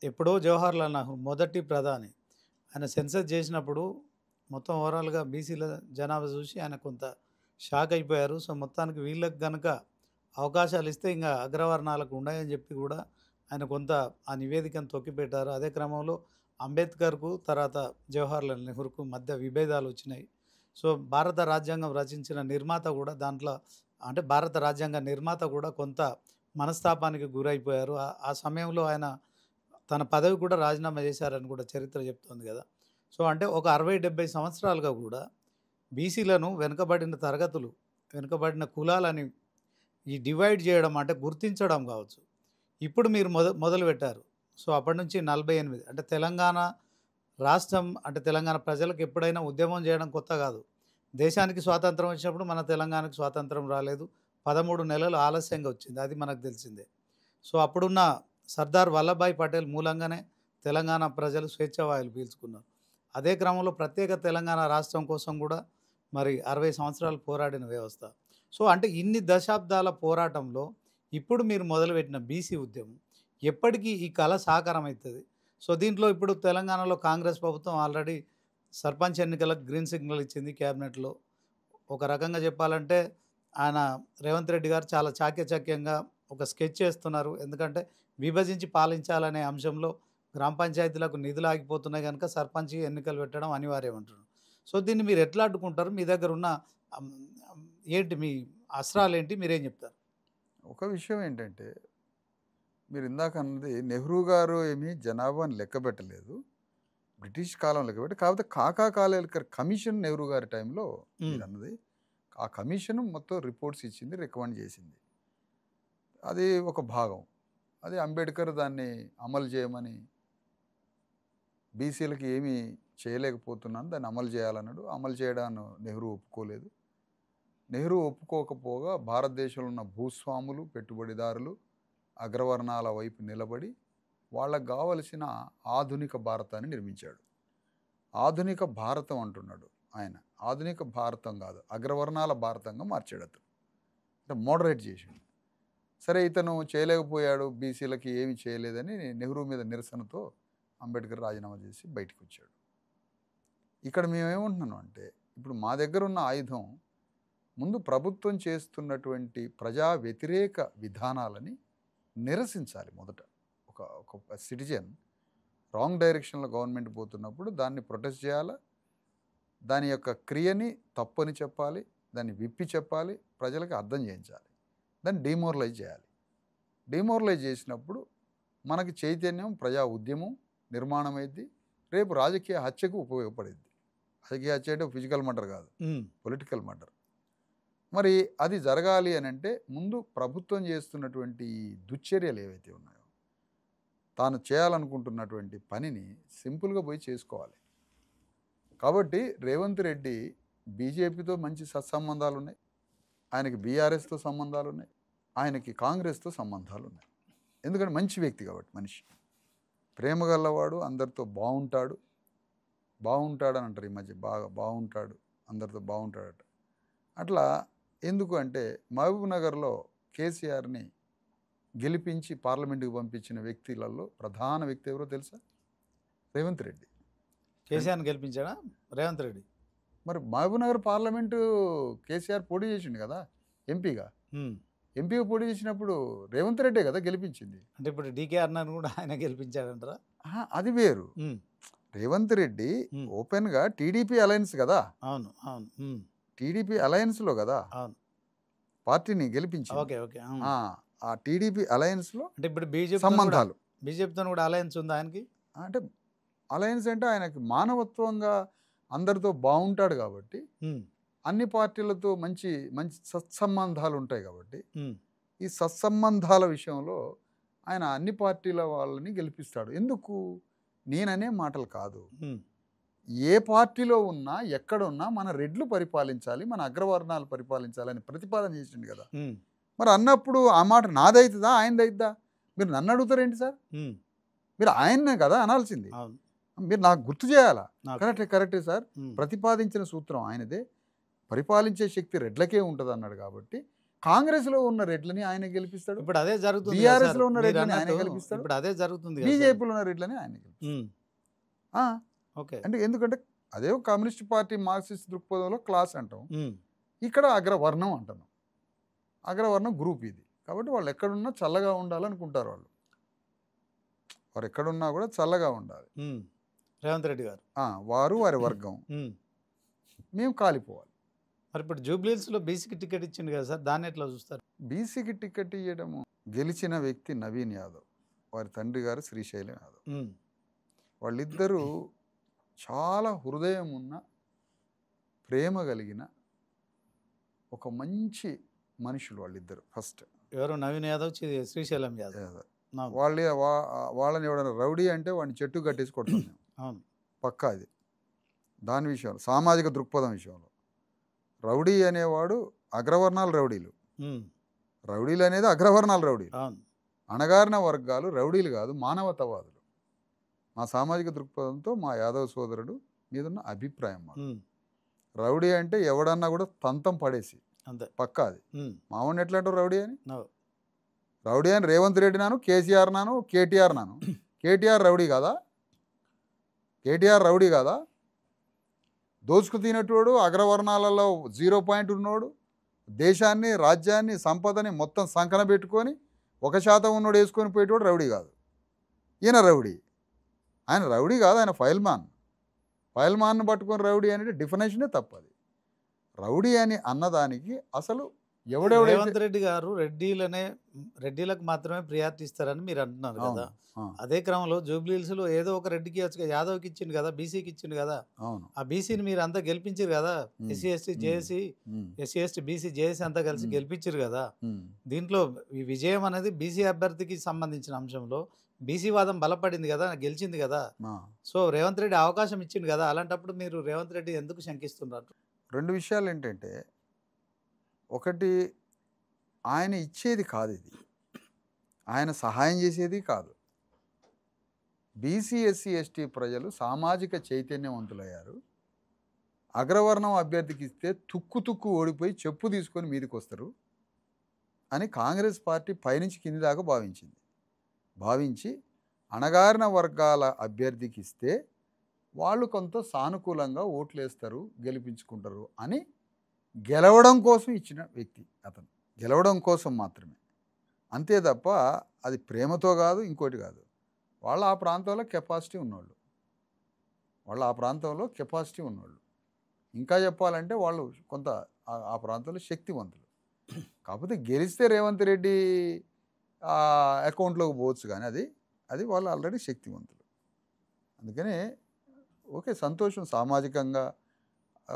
A: ఎప్పుడో జవహర్లాల్ నెహ్రూ మొదటి ప్రధాని ఆయన సెన్సస్ చేసినప్పుడు మొత్తం ఓవరాల్గా బీసీల జనాభా చూసి ఆయన కొంత షాక్ అయిపోయారు. సో మొత్తానికి వీళ్ళకి కనుక అవకాశాలు ఇస్తే ఇంకా అగ్రవర్ణాలకు ఉన్నాయని చెప్పి కూడా ఆయన కొంత ఆ నివేదికను తొక్కిపెట్టారు. అదే క్రమంలో అంబేద్కర్కు తర్వాత జవహర్లాల్ నెహ్రూకు మధ్య విభేదాలు వచ్చినాయి. సో భారత రాజ్యాంగం రచించిన నిర్మాత కూడా దాంట్లో అంటే భారత రాజ్యాంగ నిర్మాత కూడా కొంత మనస్తాపానికి గురైపోయారు. ఆ సమయంలో ఆయన తన పదవి కూడా రాజీనామా చేశారని కూడా చరిత్ర చెప్తోంది కదా. సో అంటే ఒక 60-70 సంవత్సరాలుగా కూడా బీసీలను వెనుకబడిన తరగతులు, వెనుకబడిన కులాలని ఈ డివైడ్ చేయడం అంటే గుర్తించడం కావచ్చు. ఇప్పుడు మీరు మొదలుపెట్టారు. సో అప్పటి నుంచి 48 అంటే తెలంగాణ రాష్ట్రం అంటే తెలంగాణ ప్రజలకు ఎప్పుడైనా ఉద్యమం చేయడం కొత్త కాదు. దేశానికి స్వాతంత్రం వచ్చినప్పుడు మన తెలంగాణకు స్వాతంత్రం రాలేదు. 13 నెలలు ఆలస్యంగా వచ్చింది. అది మనకు తెలిసిందే. సో అప్పుడున్న సర్దార్ వల్లభాయ్ పటేల్ మూలంగానే తెలంగాణ ప్రజలు స్వేచ్ఛావాయులు పీల్చుకున్నారు. అదే క్రమంలో ప్రత్యేక తెలంగాణ రాష్ట్రం కోసం కూడా మరి 60 సంవత్సరాలు పోరాడిన వ్యవస్థ. సో అంటే ఇన్ని దశాబ్దాల పోరాటంలో ఇప్పుడు మీరు మొదలుపెట్టిన బీసీ ఉద్యమం ఎప్పటికీ ఈ కళ సాకారం అవుతుంది. సో దీంట్లో ఇప్పుడు తెలంగాణలో కాంగ్రెస్ ప్రభుత్వం ఆల్రెడీ సర్పంచ్ ఎన్నికలకు గ్రీన్ సిగ్నల్ ఇచ్చింది క్యాబినెట్లో. ఒక రకంగా చెప్పాలంటే ఆయన రేవంత్ రెడ్డి గారు చాలా చాకచక్యంగా ఒక స్కెచ్ చేస్తున్నారు. ఎందుకంటే విభజించి పాలించాలనే అంశంలో గ్రామ పంచాయతీలకు నిధులు ఆగిపోతున్నాయి కనుక సర్పంచ్ ఎన్నికలు పెట్టడం అనివార్యం అంటున్నారు. సో దీన్ని మీరు ఎట్లా అడ్డుకుంటారు? మీ దగ్గర ఉన్న ఏంటి మీ అస్త్రాలు ఏంటి? మీరేం చెప్తారు?
B: ఒక విషయం ఏంటంటే మీరు ఇందాక అన్నది నెహ్రూ గారు ఏమీ జనాభాని లెక్క పెట్టలేదు, బ్రిటిష్ కాలం లెక్క పెట్టి. కాకపోతే కాకా కాలేకర్ కమిషన్ నెహ్రూ గారి టైంలో మీరు అన్నది ఆ కమిషన్ మొత్తం రిపోర్ట్స్ ఇచ్చింది, రికమెండ్ చేసింది. అది ఒక భాగం. అది అంబేద్కర్ దాన్ని అమలు చేయమని బీసీలకి ఏమీ చేయలేకపోతున్నాను దాన్ని అమలు చేయాలన్నాడు. అమలు చేయడాన్ని నెహ్రూ ఒప్పుకోలేదు. నెహ్రూ ఒప్పుకోకపోగా భారతదేశంలో ఉన్న భూస్వాములు, పెట్టుబడిదారులు అగ్రవర్ణాల వైపు నిలబడి వాళ్ళకు కావలసిన ఆధునిక భారతాన్ని నిర్మించాడు. ఆధునిక భారతం అంటున్నాడు ఆయన. ఆధునిక భారతం కాదు, అగ్రవర్ణాల భారతంగా మార్చాడు అతను. అంటే మోడరేట్ చేసాడు. సరే ఇతను చేయలేకపోయాడు, బీసీలకి ఏమి చేయలేదని నెహ్రూ మీద నిరసనతో అంబేద్కర్ రాజీనామా చేసి బయటకు వచ్చాడు. ఇక్కడ మేమేమంటున్నాను అంటే, ఇప్పుడు మా దగ్గర ఉన్న ఆయుధం ముందు ప్రభుత్వం చేస్తున్నటువంటి ప్రజా వ్యతిరేక విధానాలని నిరసించాలి. మొదట ఒక సిటిజన్ రాంగ్ డైరెక్షన్లో గవర్నమెంట్ పోతున్నప్పుడు దాన్ని ప్రొటెస్ట్ చేయాలా, దాని యొక్క క్రియని తప్పని చెప్పాలి, దాన్ని విప్పి చెప్పాలి, ప్రజలకు అర్థం చేయించాలి, దాన్ని డిమోరలైజ్ చేయాలి. డిమోరలైజ్ చేసినప్పుడు మనకి చైతన్యం, ప్రజా ఉద్యమం నిర్మాణం అయింది, రేపు రాజకీయ హత్యకు ఉపయోగపడింది. రాజకీయ హత్య అంటే ఫిజికల్ మర్డర్ కాదు, పొలిటికల్ మర్డర్. మరి అది జరగాలి అని అంటే ముందు ప్రభుత్వం చేస్తున్నటువంటి దుశ్చర్యలు ఏవైతే ఉన్నాయో, తాను చేయాలనుకుంటున్నటువంటి పనిని సింపుల్గా పోయి చేసుకోవాలి. కాబట్టి రేవంత్ రెడ్డి బీజేపీతో మంచి సత్సంబంధాలు ఉన్నాయి, ఆయనకి బీఆర్ఎస్తో సంబంధాలు ఉన్నాయి, ఆయనకి కాంగ్రెస్తో సంబంధాలు ఉన్నాయి. ఎందుకంటే మంచి వ్యక్తి కాబట్టి, మనిషి ప్రేమ గల్లవాడు, అందరితో బాగుంటాడు అని అంటారు ఈ మధ్య, బాగా బాగుంటాడు, అందరితో బాగుంటాడట. అట్లా ఎందుకు అంటే మహబూబ్ నగర్లో కేసీఆర్ని గెలిపించి పార్లమెంటుకు పంపించిన వ్యక్తులలో ప్రధాన వ్యక్తి ఎవరో తెలుసా? రేవంత్ రెడ్డి.
A: కేసీఆర్ని గెలిపించాడా రేవంత్ రెడ్డి?
B: మరి మహబూబ్ నగర్ పార్లమెంటు కేసీఆర్ పోటీ చేసిండు కదా ఎంపీగా. ఎంపీగా పోటీ చేసినప్పుడు రేవంత్ రెడ్డే కదా గెలిపించింది.
A: అంటే ఇప్పుడు డీకేఆర్ని కూడా ఆయన గెలిపించాడంటారా?
B: అది వేరు. రేవంత్ రెడ్డి ఓపెన్గా టీడీపీ అలయన్స్ కదా.
A: అవును అవును,
B: టీడీపీ అలయన్స్లో కదా
A: అవును
B: పార్టీని గెలిపించింది.
A: Okay okay.
B: ఆ టీడీపీ అలయన్స్లో
A: అంటే ఇప్పుడు బీజేపీ
B: సంబంధాలు,
A: బీజేపీతో కూడా అలయన్స్ ఉంది ఆయనకి.
B: అంటే అలయన్స్ అంటే ఆయనకి మానవత్వంగా అందరితో బాగుంటాడు కాబట్టి, అన్ని పార్టీలతో మంచి మంచి సత్సంబంధాలు ఉంటాయి కాబట్టి, ఈ సత్సంబంధాల విషయంలో ఆయన అన్ని పార్టీల వాళ్ళని గెలిపిస్తాడు. ఎందుకు? నేననే మాటలు కాదు, ఏ పార్టీలో ఉన్నా ఎక్కడ ఉన్నా మన రెడ్లు పరిపాలించాలి, మన అగ్రవర్ణాలు పరిపాలించాలని ప్రతిపాదన చేసిండు కదా. మరి అన్నప్పుడు ఆ మాట నాదైతుందా ఆయనదైద్దా? మీరు నన్ను అడుగుతారేంటి సార్? మీరు ఆయన్నే కదా అనాల్సింది. మీరు నాకు గుర్తు చేయాలా? కరెక్టే సార్, ప్రతిపాదించిన సూత్రం ఆయనదే, పరిపాలించే శక్తి రెడ్లకే ఉంటుంది అన్నాడు కాబట్టి కాంగ్రెస్లో ఉన్న రెడ్లని ఆయన గెలిపిస్తాడు,
A: ఇప్పుడు అదే జరుగుతుంది.
B: బీఆర్ఎస్లో ఉన్న రెడ్లని ఆయన గెలిపిస్తాడు,
A: ఇప్పుడు అదే జరుగుతుంది.
B: బీజేపీలో ఉన్న రెడ్లని ఆయన గెలిపిస్తాడు.
A: ఓకే.
B: అంటే ఎందుకంటే అదే కమ్యూనిస్ట్ పార్టీ మార్క్సిస్ట్ దృక్పథంలో క్లాస్ అంటాం, ఇక్కడ అగ్రవర్ణం అంటున్నాం. అగ్రవర్ణం గ్రూప్ ఇది కాబట్టి వాళ్ళు ఎక్కడున్నా చల్లగా ఉండాలనుకుంటారు. వారు ఎక్కడున్నా కూడా చల్లగా ఉండాలి.
A: రేవంత్ రెడ్డి గారు
B: వారు వారి వర్గం, మేము కాలిపోవాలి.
A: మరి ఇప్పుడు జూబ్లీహిల్స్లో బీసీకి టికెట్ ఇచ్చింది కదా సార్, దాన్ని ఎట్లా చూస్తారు?
B: బీసీకి టికెట్ ఇవ్వడము, గెలిచిన వ్యక్తి నవీన్ యాదవ్, వారి తండ్రి గారు శ్రీశైలం యాదవ్. వాళ్ళిద్దరూ చాలా హృదయం ఉన్న, ప్రేమ కలిగిన ఒక మంచి మనుషులు వాళ్ళిద్దరు. ఫస్ట్
A: ఎవరు? నవీన్ యాదవ్, శ్రీశైలం యాదవ్.
B: వాళ్ళని ఎవడన్నా రౌడీ అంటే వాడిని చెట్టు కట్టేసి కొడుతున్నాం.
A: అవును,
B: పక్కా. అది దాని విషయంలో, సామాజిక దృక్పథం విషయంలో రౌడీ అనేవాడు అగ్రవర్ణాల రౌడీలు, రౌడీలు అనేది అగ్రవర్ణాల రౌడీలు, అణగారిన వర్గాలు రౌడీలు కాదు, మానవతావాదులు. మా సామాజిక దృక్పథంతో మా యాదవ్ సోదరుడు మీదున్న అభిప్రాయం. రౌడీ అంటే ఎవడన్నా కూడా తంతం పడేసి
A: అంతే,
B: పక్కా. అది మామూలు ఎట్లా అంటారు రౌడీ అని? రౌడీ అని రేవంత్ రెడ్డి నాను, కేసీఆర్ నాను, కేటీఆర్ నాను. కేటీఆర్ రౌడీ కాదా? కేటీఆర్ రౌడీ కాదా? దోచుకు తినేటోడు, అగ్రవర్ణాలలో 0 పాయింట్ ఉన్నోడు, దేశాన్ని, రాజ్యాన్ని, సంపదని మొత్తం సంకన పెట్టుకొని 1% ఉన్నోడు వేసుకొని పోయేటోడు రౌడీ కాదు. ఈయన రౌడీ. ఆయన రౌడీ కాదు, ఆయన ఫైల్మాన్ను పట్టుకొని రౌడీ అనేది డెఫినేషనే తప్పది. రౌడీ అని అన్నదానికి అసలు
A: రేవంత్ రెడ్డి గారు రెడ్డిలకు మాత్రమే ప్రియారిటీ ఇస్తారని మీరు అంటున్నారు కదా. అదే క్రమంలో జూబ్లీహిల్స్లో ఏదో ఒక రెడ్డికి యాదవ్కి ఇచ్చిండు కదా, బీసీకి ఇచ్చిండు కదా. ఆ బీసీని మీరు అంతా గెలిపించారు కదా, SC ST JAC, SC ST BC JAC అంతా కలిసి గెలిపించారు కదా. దీంట్లో ఈ విజయం అనేది బీసీ అభ్యర్థికి సంబంధించిన అంశంలో బీసీ వాదం బలపడింది కదా, గెలిచింది కదా. సో రేవంత్ రెడ్డి అవకాశం ఇచ్చిండు కదా, అలాంటప్పుడు మీరు రేవంత్ రెడ్డి ఎందుకు శంకిస్తున్నారు?
B: 2 విషయాలు ఏంటంటే, ఒకటి ఆయన ఇచ్చేది కాదు, ఇది ఆయన సహాయం చేసేది కాదు. బీసీ ఎస్సీ ఎస్టీ ప్రజలు సామాజిక చైతన్యవంతులయ్యారు. అగ్రవర్ణం అభ్యర్థికి ఇస్తే తుక్కు ఓడిపోయి చెప్పు తీసుకొని మీదకి వస్తారు. అని కాంగ్రెస్ పార్టీ పైనుంచి కింది దాకా భావించి అణగారిన వర్గాల అభ్యర్థికి ఇస్తే వాళ్ళు కొంత సానుకూలంగా ఓట్లు వేస్తారు, గెలిపించుకుంటారు అని గెలవడం కోసం ఇచ్చిన వ్యక్తి అతను. గెలవడం కోసం మాత్రమే, అంతే తప్ప అది ప్రేమతో కాదు, ఇంకోటి కాదు. వాళ్ళు ఆ ప్రాంతంలో కెపాసిటీ ఉన్నోళ్ళు, ఇంకా చెప్పాలంటే వాళ్ళు కొంత ఆ ప్రాంతంలో శక్తివంతులు. కాకపోతే గెలిస్తే రేవంత్ రెడ్డి అకౌంట్లోకి పోవచ్చు, కానీ అది వాళ్ళు ఆల్రెడీ శక్తివంతులు. అందుకనే ఓకే, సంతోషం. సామాజికంగా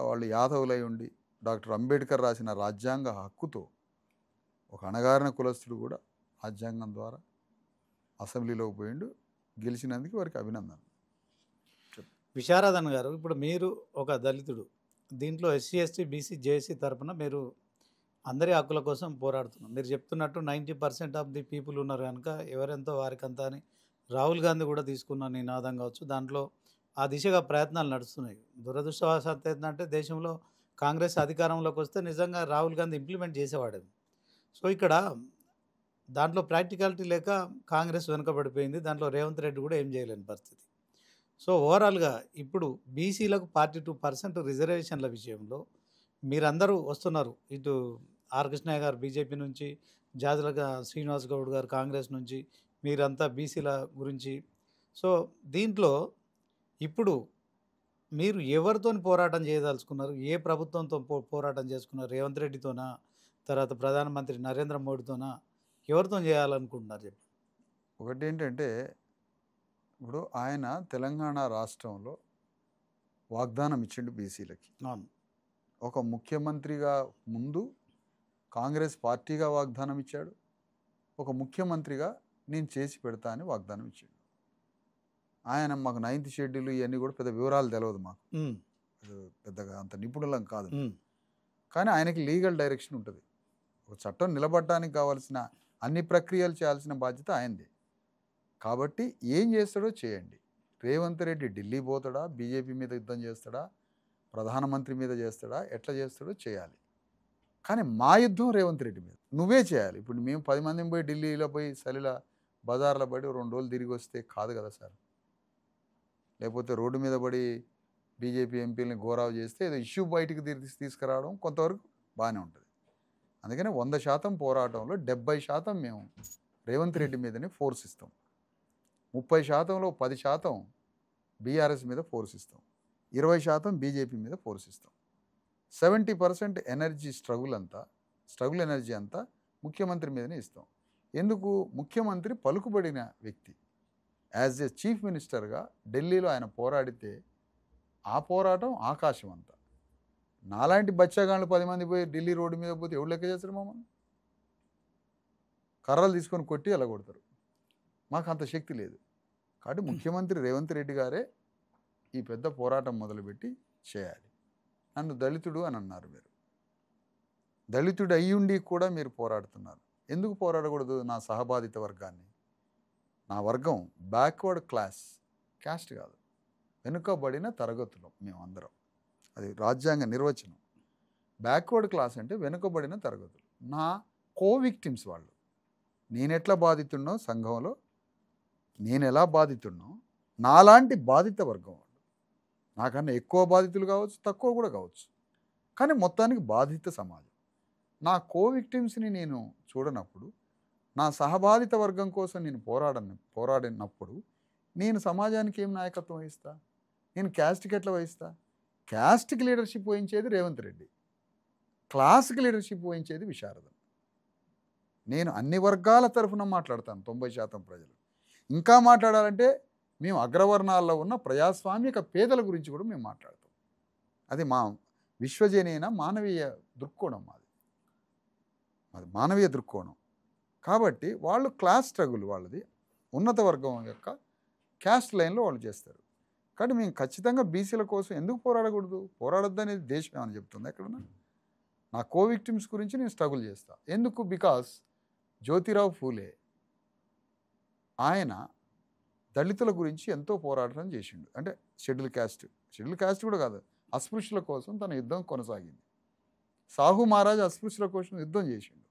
B: వాళ్ళు యాదవులై ఉండి డాక్టర్ అంబేద్కర్ రాసిన రాజ్యాంగ హక్కుతో ఒక అణగారిన కులస్తుడు కూడా రాజ్యాంగం ద్వారా అసెంబ్లీలోకి పోయిండు, గెలిచినందుకు వారికి అభినందనలు.
A: విశారదన్ గారు, ఇప్పుడు మీరు ఒక దళితుడు, దీంట్లో ఎస్సీ ఎస్టీ బీసీ జేఏసీ తరఫున మీరు అందరి హక్కుల కోసం పోరాడుతున్నారు. మీరు చెప్తున్నట్టు 90% ఆఫ్ ది పీపుల్ ఉన్నారు కనుక ఎవరెంతో వారికంతా అని రాహుల్ గాంధీ కూడా తీసుకున్న నినాదం కావచ్చు, దాంట్లో ఆ దిశగా ప్రయత్నాలు నడుస్తున్నాయి. దురదృష్టవశాత్తు ఏంటంటే దేశంలో కాంగ్రెస్ అధికారంలోకి వస్తే నిజంగా రాహుల్ గాంధీ ఇంప్లిమెంట్ చేసేవాడు. సో ఇక్కడ దాంట్లో ప్రాక్టికాలిటీ లేక కాంగ్రెస్ వెనుకబడిపోయింది, దాంట్లో రేవంత్ రెడ్డి కూడా ఏం చేయలేని పరిస్థితి. సో ఓవరాల్గా ఇప్పుడు బీసీలకు 42% రిజర్వేషన్ల విషయంలో మీరందరూ వస్తున్నారు. ఇటు ఆర్ కృష్ణయ్య గారు బీజేపీ నుంచి, జాజుల శ్రీనివాస్ గౌడ్ గారు కాంగ్రెస్ నుంచి, మీరంతా బీసీల గురించి. సో దీంట్లో ఇప్పుడు మీరు ఎవరితో పోరాటం చేయదలుచుకున్నారు? ఏ ప్రభుత్వంతో పోరాటం చేసుకున్నారు? రేవంత్ రెడ్డితోనా, తర్వాత ప్రధానమంత్రి నరేంద్ర మోడీతోనా, ఎవరితో చేయాలనుకుంటున్నారు చెప్పి?
B: ఒకటి ఏంటంటే, ఇప్పుడు ఆయన తెలంగాణ రాష్ట్రంలో వాగ్దానం ఇచ్చిండు బీసీలకి.
A: అవును.
B: ఒక ముఖ్యమంత్రిగా ముందు కాంగ్రెస్ పార్టీగా వాగ్దానం ఇచ్చాడు, ఒక ముఖ్యమంత్రిగా నేను చేసి పెడతా అని వాగ్దానం ఇచ్చాడు. ఆయన మాకు 9th షెడ్యూల్ ఇవన్నీ కూడా పెద్ద వివరాలు తెలియదు, మాకు పెద్దగా అంత నిపుణులం కాదు. కానీ ఆయనకి లీగల్ డైరెక్షన్ ఉంటుంది. ఒక చట్టం నిలబడటానికి కావాల్సిన అన్ని ప్రక్రియలు చేయాల్సిన బాధ్యత ఆయనది. కాబట్టి ఏం చేస్తాడో చేయండి. రేవంత్ రెడ్డి ఢిల్లీ పోతాడా, బీజేపీ మీద యుద్ధం చేస్తాడా, ప్రధానమంత్రి మీద చేస్తాడా, ఎట్లా చేస్తాడో చేయాలి. కానీ మా యుద్ధం రేవంత్ రెడ్డి మీద నువ్వే చేయాలి. ఇప్పుడు మేము 10 మందిని పోయి ఢిల్లీలో పోయి సలిల బజార్లో పడి 2 రోజులు తిరిగి వస్తే కాదు కదా సార్. లేకపోతే రోడ్డు మీద పడి బీజేపీ ఎంపీలని గోరావు చేస్తే ఏదో ఇష్యూ బయటికి తీసుకురావడం కొంతవరకు బాగానే ఉంటుంది. అందుకని 100% పోరాటంలో 70% మేము రేవంత్ రెడ్డి మీదనే ఫోర్స్ ఇస్తాం. 30%లో 10% బీఆర్ఎస్ మీద ఫోర్స్ ఇస్తాం, 20% బీజేపీ మీద ఫోర్స్ ఇస్తాం. 70% ఎనర్జీ స్ట్రగుల్ ఎనర్జీ అంతా ముఖ్యమంత్రి మీదనే ఇస్తాం. ఎందుకు? ముఖ్యమంత్రి పలుకుబడిన వ్యక్తి. యాజ్ ఏ చీఫ్ మినిస్టర్గా ఢిల్లీలో ఆయన పోరాడితే ఆ పోరాటం ఆకాశం అంతా. నాలాంటి బచ్చాగాళ్ళు 10 మంది పోయి ఢిల్లీ రోడ్డు మీద పోతే ఎవరు లెక్క చేస్తారు? మమ్మల్ని కర్రలు తీసుకొని కొట్టి అలా కొడతారు. మాకు అంత శక్తి లేదు. కాబట్టి ముఖ్యమంత్రి రేవంత్ రెడ్డి గారే ఈ పెద్ద పోరాటం మొదలుపెట్టి చేయాలి. నన్ను దళితుడు అని అన్నారు. మీరు దళితుడు అయ్యుండి కూడా మీరు పోరాడుతున్నారు. ఎందుకు పోరాడకూడదు? నా సహబాధిత వర్గాన్ని, నా వర్గం బ్యాక్వర్డ్ క్యాస్ట్ కాదు, వెనుకబడిన తరగతులు మేమందరం. అది రాజ్యాంగ నిర్వచనం. బ్యాక్వర్డ్ క్లాస్ అంటే వెనుకబడిన తరగతులు. నా విక్టిమ్స్ వాళ్ళు. నేనెట్లా బాధితున్నో సంఘంలో, నేను ఎలా బాధితున్నో నాలాంటి బాధిత వర్గం వాళ్ళు. నాకన్నా ఎక్కువ బాధితులు కావచ్చు, తక్కువ కూడా కావచ్చు, కానీ మొత్తానికి బాధిత సమాజం. నా విక్టిమ్స్ని నేను చూడనప్పుడు, నా సహబాధిత వర్గం కోసం నేను పోరాడినప్పుడు నేను సమాజానికి ఏం నాయకత్వం వహిస్తా? నేను క్యాస్ట్కి ఎట్లా వహిస్తా? క్యాస్ట్కి లీడర్షిప్ వహించేది రేవంత్ రెడ్డి, క్లాస్కి లీడర్షిప్ వహించేది విశారదన్. నేను అన్ని వర్గాల తరఫున మాట్లాడతాను. 90% ప్రజలు. ఇంకా మాట్లాడాలంటే మేము అగ్రవర్ణాల్లో ఉన్న ప్రజాస్వామిక పేదల గురించి కూడా మేము మాట్లాడతాం. అది మా విశ్వజనీన మానవీయ దృక్కోణం. అది మానవీయ దృక్కోణం. కాబట్టి వాళ్ళు క్లాస్ స్ట్రగుల్ వాళ్ళది, ఉన్నత వర్గం యొక్క క్యాస్ట్ లైన్లో వాళ్ళు చేస్తారు. కాబట్టి మేము ఖచ్చితంగా బీసీల కోసం ఎందుకు పోరాడకూడదు? పోరాడొద్దు అనేది దేశం ఏమని చెప్తుంది ఎక్కడన్నా? నా విక్టిమ్స్ గురించి నేను స్ట్రగుల్ చేస్తా. ఎందుకు? బికాస్ జ్యోతిరావు ఫూలే ఆయన దళితుల గురించి ఎంతో పోరాటం చేసిండు. అంటే షెడ్యూల్ క్యాస్ట్ కూడా కాదు, అస్పృశ్యుల కోసం తన యుద్ధం కొనసాగింది. సాహు మహారాజ్ అస్పృశ్యుల కోసం యుద్ధం చేసిండు.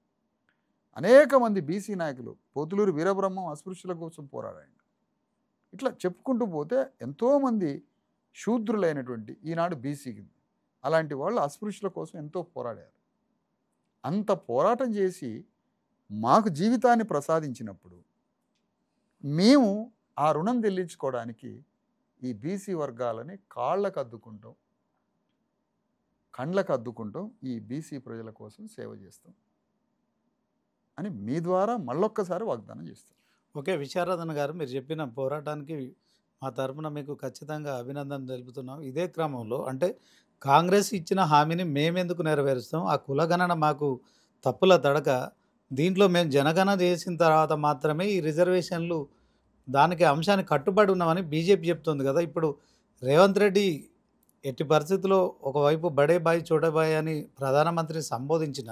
B: అనేక మంది బీసీ నాయకులు, పోతులూరు వీరబ్రహ్మం అస్పృశ్యుల కోసం పోరాడాడు. ఇట్లా చెప్పుకుంటూ పోతే ఎంతోమంది శూద్రులైనటువంటి ఈనాడు బీసీకి అలాంటి వాళ్ళు అస్పృశ్యుల కోసం ఎంతో పోరాడారు. అంత పోరాటం చేసి మాకు జీవితాన్ని ప్రసాదించినప్పుడు మేము ఆ రుణం చెల్లించుకోవడానికి ఈ బీసీ వర్గాలని కాళ్ళకు అద్దుకుంటాం, కండ్లకు అద్దుకుంటాం, ఈ బీసీ ప్రజల కోసం సేవ చేస్తాం అని మీ ద్వారా మళ్ళొక్కసారి వాగ్దానం చేస్తాం.
A: ఓకే, విశారదన్ గారు, మీరు చెప్పిన పోరాటానికి మా తరపున మీకు ఖచ్చితంగా అభినందన తెలుపుతున్నాం. ఇదే క్రమంలో అంటే కాంగ్రెస్ ఇచ్చిన హామీని మేమెందుకు నెరవేరుస్తాం, ఆ కులగణన మాకు తప్పుల తడక, దీంట్లో మేము జనగణన చేసిన తర్వాత మాత్రమే ఈ రిజర్వేషన్లు దానికి అంశానికి కట్టుబడి ఉన్నామని బీజేపీ చెప్తుంది కదా. ఇప్పుడు రేవంత్ రెడ్డి ఎట్టి పరిస్థితుల్లో ఒకవైపు బడే బాయ్ చోటే బాయ్ అని ప్రధానమంత్రిని సంబోధించిన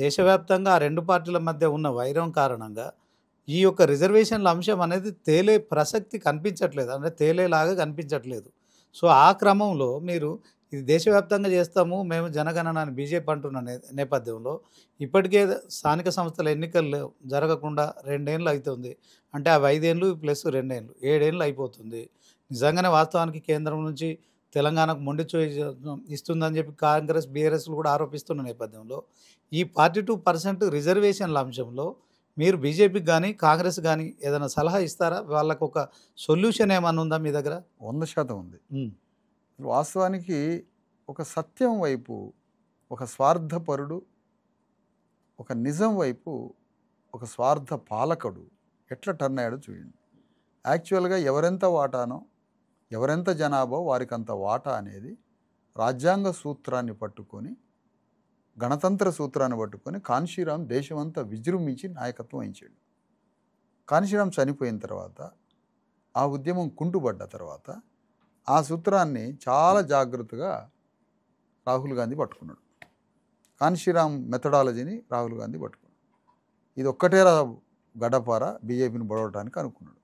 A: దేశవ్యాప్తంగా ఆ రెండు పార్టీల మధ్య ఉన్న వైరం కారణంగా ఈ యొక్క రిజర్వేషన్ల అంశం అనేది తేలే ప్రసక్తి కనిపించట్లేదు, అంటే తేలేలాగా కనిపించట్లేదు. సో ఆ క్రమంలో మీరు ఇది దేశవ్యాప్తంగా చేస్తాము మేము జనగణన అని బీజేపీ అంటున్న నేపథ్యంలో ఇప్పటికే స్థానిక సంస్థల ఎన్నికలు జరగకుండా 2 ఏళ్ళు అవుతుంది. అంటే అవి 5 ఏళ్ళు ప్లస్ 2 ఏళ్ళు 7 ఏళ్ళు అయిపోతుంది. నిజంగానే వాస్తవానికి కేంద్రం నుంచి తెలంగాణకు మొండి ఇస్తుందని చెప్పి కాంగ్రెస్ బీఆర్ఎస్లు కూడా ఆరోపిస్తున్న నేపథ్యంలో ఈ 42% రిజర్వేషన్ల అంశంలో మీరు బీజేపీకి కానీ కాంగ్రెస్ కానీ ఏదైనా సలహా ఇస్తారా? వాళ్ళకు ఒక సొల్యూషన్ ఏమన్నా ఉందా మీ దగ్గర?
B: 100% ఉంది. వాస్తవానికి ఒక సత్యం వైపు ఒక స్వార్థపరుడు, ఒక నిజం వైపు ఒక స్వార్థ పాలకుడు ఎట్లా టర్న్ అయ్యాడో చూడండి. యాక్చువల్గా ఎవరెంత వాటానో, ఎవరెంత జనాభా వారికంత వాటా అనేది రాజ్యాంగ సూత్రాన్ని పట్టుకొని, గణతంత్ర సూత్రాన్ని పట్టుకొని కాన్షీరామ్ దేశమంతా విజృంభించి నాయకత్వం వహించాడు. కాన్షీరామ్ చనిపోయిన తర్వాత, ఆ ఉద్యమం కుంటుపడ్డ తర్వాత ఆ సూత్రాన్ని చాలా జాగ్రత్తగా రాహుల్ గాంధీ పట్టుకున్నాడు. కాన్షీరామ్ మెథడాలజీని రాహుల్ గాంధీ పట్టుకున్నాడు. ఇది ఒక్కటే గడపార బీజేపీని బడవడానికి అనుకున్నాడు.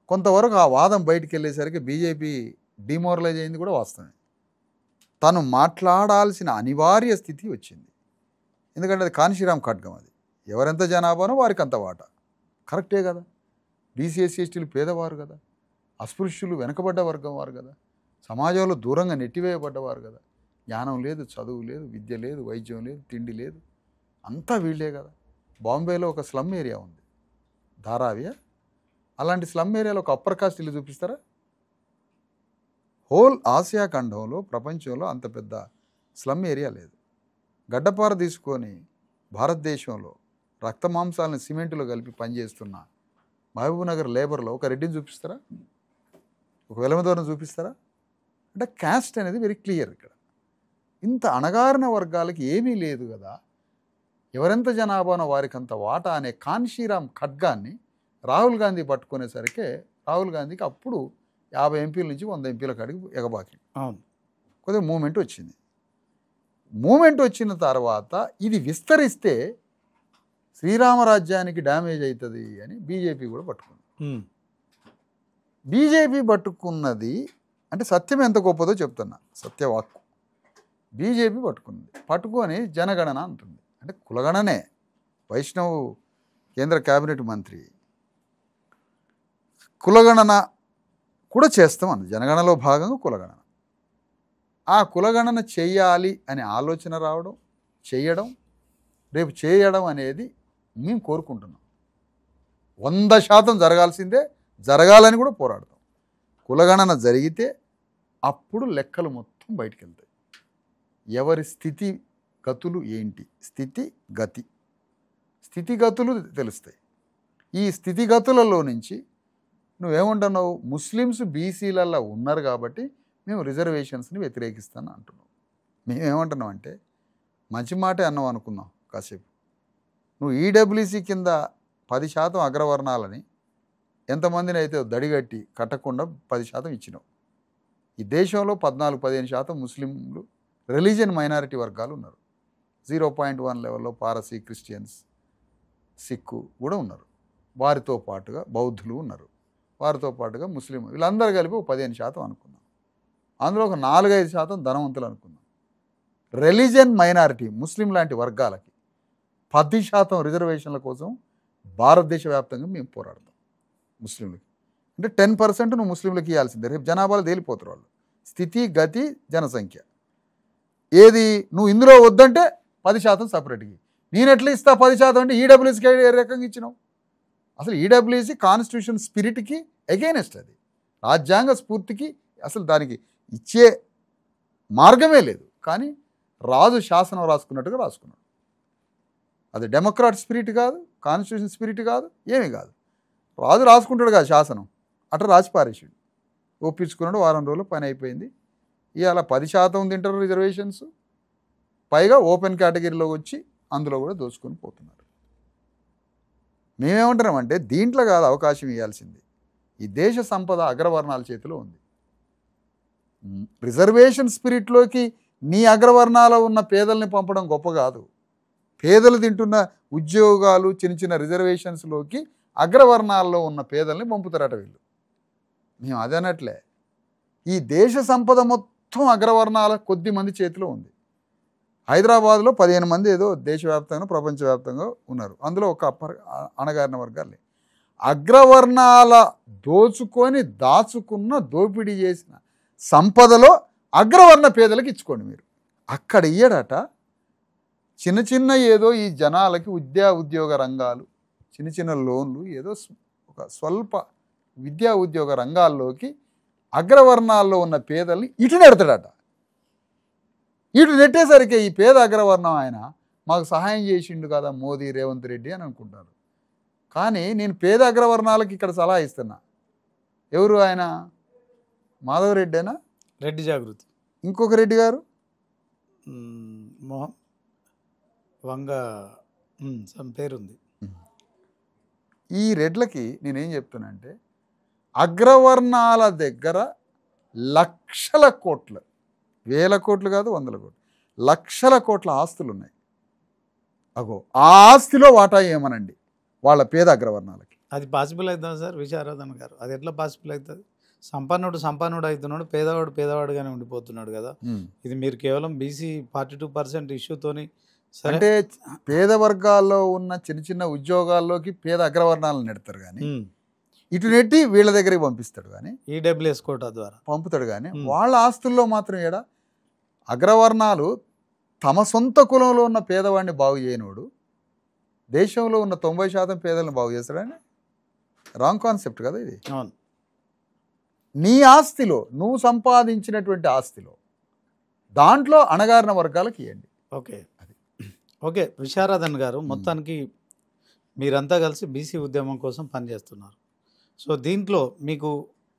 B: కొంతవరకు ఆ వాదం బయటికి వెళ్ళేసరికి బీజేపీ డిమోరలైజ్ అయింది కూడా వాస్తవమే. తను మాట్లాడాల్సిన అనివార్య స్థితి వచ్చింది. ఎందుకంటే అది కాన్షీరామ్ ఖడ్గం, అది ఎవరెంత జనాభానో వారికి అంత వాటా. కరెక్టే కదా. బీసీ ఎస్సీ ఎస్టీలు పేదవారు కదా, అస్పృశ్యులు వెనకబడ్డ వర్గం వారు కదా, సమాజంలో దూరంగా నెట్టివేయబడ్డవారు కదా, జ్ఞానం లేదు, చదువు లేదు, విద్య లేదు, వైద్యం లేదు, తిండి లేదు, అంతా వీళ్ళే కదా. బాంబేలో ఒక స్లమ్ ఏరియా ఉంది, ధారావియా. అలాంటి స్లమ్ ఏరియాలో ఒక అప్పర్ కాస్ట్ ఇల్లు చూపిస్తారా? హోల్ ఆసియా ఖండంలో, ప్రపంచంలో అంత పెద్ద స్లమ్ ఏరియా లేదు. గడ్డపార తీసుకొని భారతదేశంలో రక్త మాంసాలను సిమెంటులో కలిపి పనిచేస్తున్న మహబూబ్నగర్ లేబర్లో ఒక రెడ్డిని చూపిస్తారా? ఒక వెలమదోరను చూపిస్తారా? అంటే క్యాస్ట్ అనేది వెరీ క్లియర్. ఇక్కడ ఇంత అణగారిన వర్గాలకి ఏమీ లేదు కదా, ఎవరెంత జనాభానో వారికి అంత వాటా అనే కాన్షీరామ్ ఖడ్గాన్ని రాహుల్ గాంధీ పట్టుకునేసరికి రాహుల్ గాంధీకి అప్పుడు 50 ఎంపీల నుంచి 100 ఎంపీల కాడికి ఎగబాకి.
A: అవును,
B: కొద్దిగా మూమెంట్ వచ్చింది. మూమెంట్ వచ్చిన తర్వాత ఇది విస్తరిస్తే శ్రీరామరాజ్యానికి డ్యామేజ్ అవుతుంది అని బీజేపీ కూడా పట్టుకుంది. బీజేపీ పట్టుకున్నది అంటే సత్యం ఎంత గొప్పదో చెప్తున్నా, సత్యవాక్కు. బీజేపీ పట్టుకొని జనగణన అంటుంది. అంటే కులగణనే. వైష్ణవ్ కేంద్ర కేబినెట్ మంత్రి కులగణన కూడా చేస్తాం అన్న, జనగణనలో భాగంగా కులగణన. ఆ కులగణన చెయ్యాలి అనే ఆలోచన రావడం, రేపు చేయడం అనేది మేము కోరుకుంటున్నాం. 100% జరగాల్సిందే, జరగాలని కూడా పోరాడతాం. కులగణన జరిగితే అప్పుడు లెక్కలు మొత్తం బయటికి వెళ్తాయి. ఎవరి స్థితి గతులు ఏంటి, స్థితిగతులు తెలుస్తాయి. ఈ స్థితిగతులలో నుంచి నువ్వేమంటున్నావు, ముస్లిమ్స్ బీసీలలో ఉన్నారు కాబట్టి మేము రిజర్వేషన్స్ని వ్యతిరేకిస్తాను అంటున్నావు. మేమేమంటున్నాం అంటే మంచి మాటే అన్నావు అనుకున్నాం కాసేపు. నువ్వు ఈడబ్ల్యూసీ కింద 10% అగ్రవర్ణాలని ఎంతమందిని అయితే దడిగట్టి కట్టకుండా 10% ఇచ్చినావు. ఈ దేశంలో 14-15% ముస్లింలు రిలీజియన్ మైనారిటీ వర్గాలు ఉన్నారు. 0.1 లెవెల్లో పారసీ, క్రిస్టియన్స్, సిక్కు కూడా ఉన్నారు. వారితో పాటుగా బౌద్ధులు ఉన్నారు. వారితో పాటుగా ముస్లిం, వీళ్ళందరూ కలిపి 15% అనుకున్నాం. అందులో ఒక 4-5% ధనవంతులు అనుకున్నాం. రిలీజియన్ మైనారిటీ ముస్లిం లాంటి వర్గాలకి 10% రిజర్వేషన్ల కోసం భారతదేశ వ్యాప్తంగా మేము పోరాడతాం ముస్లింలకి. అంటే 10% నువ్వు ముస్లింలకి ఇవ్వాల్సిందే. రేపు జనాభాలో తేలిపోతారు వాళ్ళు. స్థితి గతి జనసంఖ్య ఏది నువ్వు ఇందులో వద్దంటే 10% సపరేట్గా. నేను ఎట్లా ఇస్తా 10% అంటే ఈడబ్ల్యూసీకి ఏ రకంగా ఇచ్చినావు? అసలు ఈడబ్ల్యూసీ కాన్స్టిట్యూషన్ స్పిరిట్కి అగైనెస్ట్, అది రాజ్యాంగ స్ఫూర్తికి అసలు దానికి ఇచ్చే మార్గమే లేదు. కానీ రాజు శాసనం రాసుకున్నట్టుగా రాసుకున్నాడు. అది డెమోక్రాట్ స్పిరిట్ కాదు, కాన్స్టిట్యూషన్ స్పిరిట్ కాదు, ఏమీ కాదు. రాజు రాసుకుంటాడు కదా శాసనం, అట్లా రాసి పారేసాడు. ఒప్పించుకున్నాడు, వారం రోజులు పని అయిపోయింది. ఇవాళ 10% తింటారు రిజర్వేషన్స్, పైగా ఓపెన్ కేటగిరీలో వచ్చి అందులో కూడా దోచుకొని పోతున్నారు. మేమేమంటున్నామంటే దీంట్లో కాదు అవకాశం ఇవ్వాల్సింది, ఈ దేశ సంపద అగ్రవర్ణాల చేతిలో ఉంది. రిజర్వేషన్ స్పిరిట్లోకి నీ అగ్రవర్ణాలు ఉన్న పేదల్ని పంపడం గొప్ప కాదు. పేదలు తింటున్న ఉద్యోగాలు చిన్న చిన్న రిజర్వేషన్స్లోకి అగ్రవర్ణాల్లో ఉన్న పేదల్ని పంపుతారట వీళ్ళు. మేము అదనట్లే, ఈ దేశ సంపద మొత్తం అగ్రవర్ణాల కొద్ది మంది చేతిలో ఉంది. హైదరాబాద్లో 15 మంది ఏదో దేశవ్యాప్తంగా ప్రపంచవ్యాప్తంగా ఉన్నారు. అందులో ఒక అణగారిన వర్గాలు. అగ్రవర్ణాల దోచుకొని దాచుకున్న దోపిడీ చేసిన సంపదలో అగ్రవర్ణ పేదలకు ఇచ్చుకోండి మీరు. అక్కడ ఇయ్యడట. చిన్న చిన్న ఏదో ఈ జనాలకి ఉద్యోగ రంగాలు, చిన్న చిన్న లోన్లు, ఏదో ఒక స్వల్ప విద్యా ఉద్యోగ రంగాల్లోకి అగ్రవర్ణాల్లో ఉన్న పేదల్ని ఇటు నెడతాడట. ఇటు నెట్టేసరికి ఈ పేద అగ్రవర్ణం ఆయన మాకు సహాయం చేసిండు కదా మోదీ, రేవంత్ రెడ్డి అని అనుకుంటారు. కానీ నేను పేద అగ్రవర్ణాలకి ఇక్కడ సలహా ఇస్తున్నా. ఎవరు ఆయన? మాధవరెడ్డేనా?
A: రెడ్డి జాగృతి.
B: ఇంకొక రెడ్డి గారు
A: మోహన్ వంగ సమ్ పేరుంది.
B: ఈ రెడ్లకి నేనేం చెప్తున్నానంటే, అగ్రవర్ణాల దగ్గర లక్షల కోట్లు, వేల కోట్లు కాదు, వందల కోట్లు, లక్షల కోట్ల ఆస్తులు ఉన్నాయి. అగో ఆ ఆస్తిలో వాటా ఏమనండి వాళ్ళ పేద అగ్రవర్ణాలకి.
A: అది పాసిబుల్ అవుతుంది సార్ విశారదన్ గారు? అది ఎట్లా పాసిబుల్ అవుతుంది? సంపన్నుడు అవుతున్నాడు, పేదవాడుగానే ఉండిపోతున్నాడు కదా. ఇది మీరు కేవలం బీసీ 42% ఇష్యూతోని
B: అంటే పేద వర్గాల్లో ఉన్న చిన్న చిన్న ఉద్యోగాల్లోకి పేద అగ్రవర్ణాలను నెడతారు కానీ ఇటు నెట్టి వీళ్ళ దగ్గరికి పంపిస్తాడు కానీ,
A: ఈడబ్ల్యూఎస్ కోటా ద్వారా
B: పంపుతాడు కానీ వాళ్ళ ఆస్తుల్లో మాత్రం ఏడా అగ్రవర్ణాలు తమ సొంత కులంలో ఉన్న పేదవాడిని బాగు చేయనోడు దేశంలో ఉన్న 90% పేదలను బాగు చేస్తాడని రాంగ్ కాన్సెప్ట్ కదా ఇది.
A: అవును.
B: నీ ఆస్తిలో, నువ్వు సంపాదించినటువంటి ఆస్తిలో దాంట్లో అణగారిన వర్గాలకు ఇవ్వండి.
A: ఓకే, ఓకే విశారదన్ గారు, మొత్తానికి మీరంతా కలిసి బీసీ ఉద్యమం కోసం పనిచేస్తున్నారు. సో దీంట్లో మీకు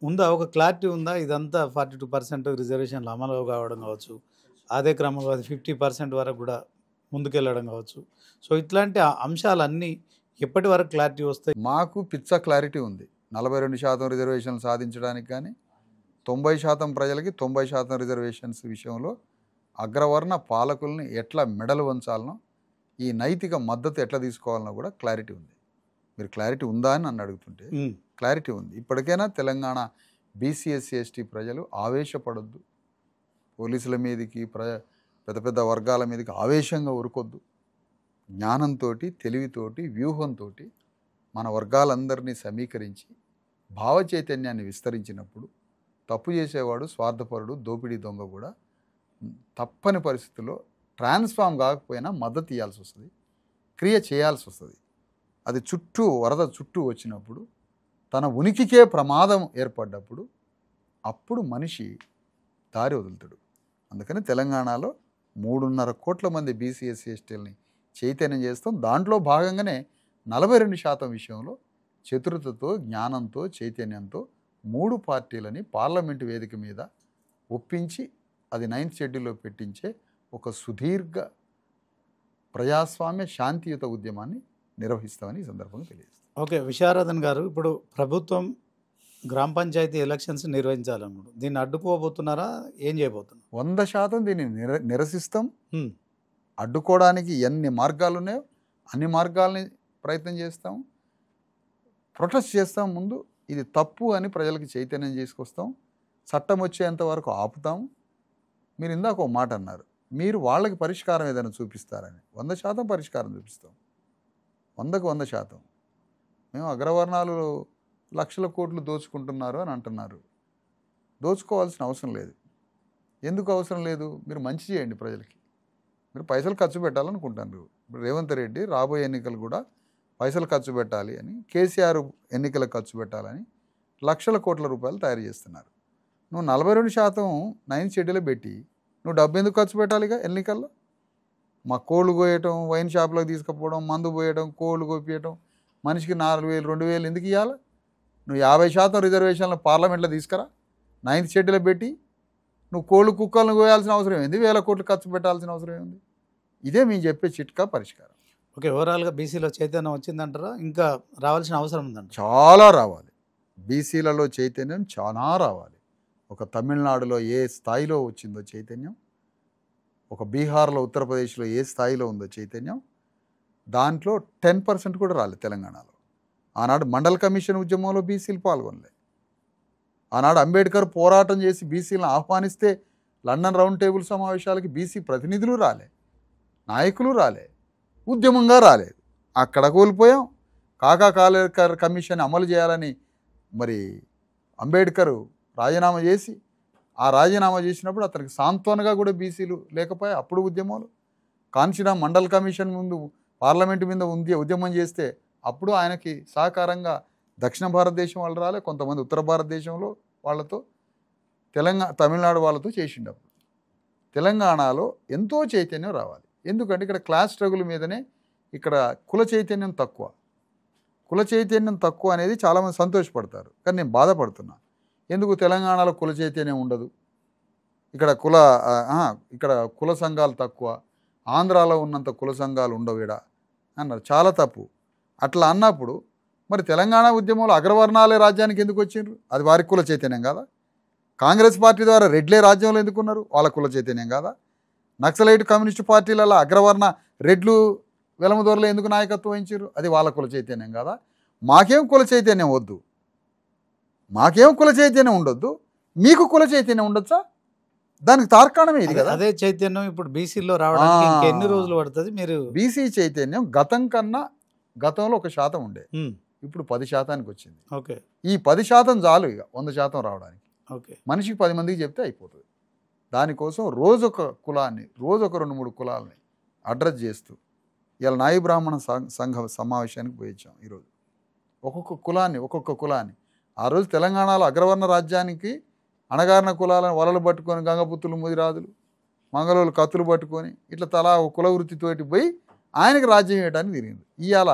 A: ఉందా, ఒక క్లారిటీ ఉందా? ఇదంతా 42% రిజర్వేషన్లు అమలు కావడం కావచ్చు, అదే క్రమంలో అది 50% వరకు కూడా ముందుకెళ్ళడం కావచ్చు. సో ఇట్లాంటి అంశాలన్నీ ఎప్పటి వరకు క్లారిటీ వస్తాయి?
B: మాకు పిచ్చ క్లారిటీ ఉంది. 42% రిజర్వేషన్లు సాధించడానికి కానీ 90% ప్రజలకి 90% రిజర్వేషన్స్ విషయంలో అగ్రవర్ణ పాలకుల్ని ఎట్లా మెడలు వంచాలనో, ఈ నైతిక మద్దతు ఎట్లా తీసుకోవాలనో కూడా క్లారిటీ ఉంది. మీరు క్లారిటీ ఉందా అని నన్ను అడుగుతుంటే క్లారిటీ ఉంది. ఇప్పటికైనా తెలంగాణ బీసీ ఎస్సీ ఎస్టీ ప్రజలు ఆవేశపడొద్దు, పోలీసుల మీదకి పెద్ద పెద్ద వర్గాల మీదకి ఆవేశంగా ఉరుకొద్దు. జ్ఞానంతో, తెలివితోటి, వ్యూహంతో మన వర్గాలందరినీ సమీకరించి భావ చైతన్యాన్ని విస్తరించినప్పుడు తప్పు చేసేవాడు, స్వార్థపరుడు, దోపిడీ దొంగ కూడా తప్పని పరిస్థితుల్లో ట్రాన్స్ఫామ్ కాకపోయినా మద్దతు ఇవ్వాల్సి వస్తుంది, క్రియ చేయాల్సి వస్తుంది. అది వరద చుట్టూ వచ్చినప్పుడు, తన ఉనికికే ప్రమాదం ఏర్పడ్డప్పుడు అప్పుడు మనిషి దారి వదులుతాడు. అందుకని తెలంగాణలో 3.5 కోట్ల మంది బీసీ ఎస్సీ ఎస్టీలని చైతన్యం చేస్తాం. దాంట్లో భాగంగానే 42% విషయంలో చతురతతో, జ్ఞానంతో, చైతన్యంతో 3 పార్టీలని పార్లమెంటు వేదిక మీద ఒప్పించి అది 9th షెడ్యూల్లో పెట్టించే ఒక సుదీర్ఘ ప్రజాస్వామ్య శాంతియుత ఉద్యమాన్ని నిర్వహిస్తామని ఈ సందర్భంగా తెలియజేస్తాం.
A: ఓకే విశారదన్ గారు, ఇప్పుడు ప్రభుత్వం గ్రామ పంచాయతీ ఎలక్షన్స్ నిర్వహించాలన్నాడు, దీన్ని అడ్డుకోబోతున్నారా? ఏం చేయబోతున్నారు?
B: 100% దీన్ని నిరసిస్తాం. అడ్డుకోవడానికి ఎన్ని మార్గాలు ఉన్నాయో అన్ని మార్గాల్ని ప్రయత్నం చేస్తాం, ప్రొటెస్ట్ చేస్తాం. ముందు ఇది తప్పు అని ప్రజలకు చైతన్యం చేసుకొస్తాం, చట్టం వచ్చేంత వరకు ఆపుతాం. మీరు ఇందాక ఒక మాట అన్నారు, మీరు వాళ్ళకి పరిష్కారం ఏదైనా చూపిస్తారని. 100% పరిష్కారం చూపిస్తాం. 100% మేము అగ్రవర్ణాలు లక్షల కోట్లు దోచుకుంటున్నారు అని అంటున్నారు. దోచుకోవాల్సిన అవసరం లేదు. ఎందుకు అవసరం లేదు? మీరు మంచి చేయండి ప్రజలకి. మీరు పైసలు ఖర్చు పెట్టాలనుకుంటున్నారు. ఇప్పుడు రేవంత్ రెడ్డి రాబోయే ఎన్నికలు కూడా పైసలు ఖర్చు పెట్టాలి అని, కేసీఆర్ ఎన్నికలకు ఖర్చు పెట్టాలని లక్షల కోట్ల రూపాయలు తయారు చేస్తున్నారు. నువ్వు 42% 9th షెడ్యూల్ పెట్టి నువ్వు డబ్బు ఎందుకు ఖర్చు పెట్టాలిగా ఎన్నికల్లో? మా కోళ్ళు కోయటం, వైన్ షాప్లోకి తీసుకుపోవడం, మందు పోయడం, కోళ్ళు కోపియటం, మనిషికి 4,000 2,000 ఎందుకు ఇవ్వాలి? నువ్వు 50% రిజర్వేషన్లు పార్లమెంట్లో తీసుకురా, 9th షెడ్యూల్ పెట్టి నువ్వు కోళ్ళు కుక్కలను కోయాల్సిన అవసరం ఏంది? 1,000 కోట్లు ఖర్చు పెట్టాల్సిన అవసరం ఏంది? ఇదే మేము చెప్పే చిట్కా పరిష్కారం.
A: ఓకే, ఓవరాల్గా బీసీలో చైతన్యం వచ్చిందంటారా? ఇంకా రావాల్సిన అవసరం ఉందంట?
B: చాలా రావాలి. బీసీలలో చైతన్యం చాలా రావాలి. ఒక తమిళనాడులో ఏ స్థాయిలో వచ్చిందో చైతన్యం, ఒక బీహార్లో, ఉత్తరప్రదేశ్లో ఏ స్థాయిలో ఉందో చైతన్యం, దాంట్లో 10% కూడా రాలేదు తెలంగాణలో. ఆనాడు మండల్ కమిషన్ ఉద్యమంలో బీసీలు పాల్గొనలే. ఆనాడు అంబేద్కర్ పోరాటం చేసి బీసీలను ఆహ్వానిస్తే లండన్ రౌండ్ టేబుల్ సమావేశాలకి బీసీ ప్రతినిధులు రాలే, నాయకులు రాలే, ఉద్యమంగా రాలేదు. అక్కడ కోల్పోయాం. కాకా కాలేకర్ కమిషన్ అమలు చేయాలని మరి అంబేద్కర్ రాజీనామా చేసి, ఆ రాజీనామా చేసినప్పుడు అతనికి సాంత్వనగా కూడా బీసీలు లేకపోయా. అప్పుడు ఉద్యమాలు కాంచీనా మండల్ కమిషన్ ముందు పార్లమెంటు మీద ఉద్యమం చేస్తే అప్పుడు ఆయనకి సహకారంగా దక్షిణ భారతదేశం వాళ్ళు రాలే, కొంతమంది ఉత్తర భారతదేశంలో వాళ్ళతో, తమిళనాడు వాళ్ళతో చేసిండప్పుడు. తెలంగాణలో ఎంతో చైతన్యం రావాలి. ఎందుకంటే ఇక్కడ క్లాస్ స్ట్రగుల్ మీదనే, ఇక్కడ కుల చైతన్యం తక్కువ. కుల చైతన్యం తక్కువ అనేది చాలామంది సంతోషపడతారు, కానీ నేను బాధపడుతున్నా. ఎందుకు తెలంగాణలో కుల చైతన్యం ఉండదు? ఇక్కడ కుల సంఘాలు తక్కువ, ఆంధ్రాలో ఉన్నంత కుల సంఘాలు ఉండవు ఈడ అన్నారు. చాలా తప్పు. అట్లా అన్నప్పుడు మరి తెలంగాణ ఉద్యమంలో అగ్రవర్ణాలే రాజ్యానికి ఎందుకు వచ్చిండ్రు? అది వారి కుల చైతన్యం కాదా? కాంగ్రెస్ పార్టీ ద్వారా రెడ్లే రాజ్యంలో ఎందుకున్నారు? వాళ్ళ కుల చైతన్యం కాదా? నక్సలైట్ కమ్యూనిస్టు పార్టీలలో అగ్రవర్ణ రెడ్లు వెలమదొరలో ఎందుకు నాయకత్వం వహించారు? అది వాళ్ళ కుల చైతన్యం కాదా? మాకేం కుల చైతన్యం వద్దు, మాకేం కుల చైతన్యం ఉండొద్దు, మీకు కుల చైతన్యం ఉండొచ్చా? దానికి తార్కాణమే ఇది కదా.
A: అదే చైతన్యం ఇప్పుడు బీసీలో రావడానికి ఎన్ని రోజులు పడుతుంది? మీరు
B: బీసీ చైతన్యం గతంలో 1% ఉండే, ఇప్పుడు 10%కి వచ్చింది.
A: ఓకే, ఈ
B: 10% చాలు ఇక 100% రావడానికి.
A: ఓకే,
B: మనిషికి 10 మందికి చెప్తే అయిపోతుంది. దానికోసం రోజొక కులాన్ని, రోజొక 2-3 కులాలని అడ్రస్ చేస్తూ ఇలా నాయి బ్రాహ్మణ సంఘ సమావేశానికి పోయించాం. ఈరోజు ఒక్కొక్క కులాన్ని ఆ రోజు తెలంగాణలో అగ్రవర్ణ రాజ్యానికి అణగారిన కులాలను వలలు పట్టుకొని, గంగపుత్రులు, ముదిరాజులు, మంగళూరు కత్తులు పట్టుకొని ఇట్లా తలా ఒక కుల వృత్తితోటి పోయి ఆయనకి రాజ్యం ఇవ్వడానికి తిరిగింది. ఇవాళ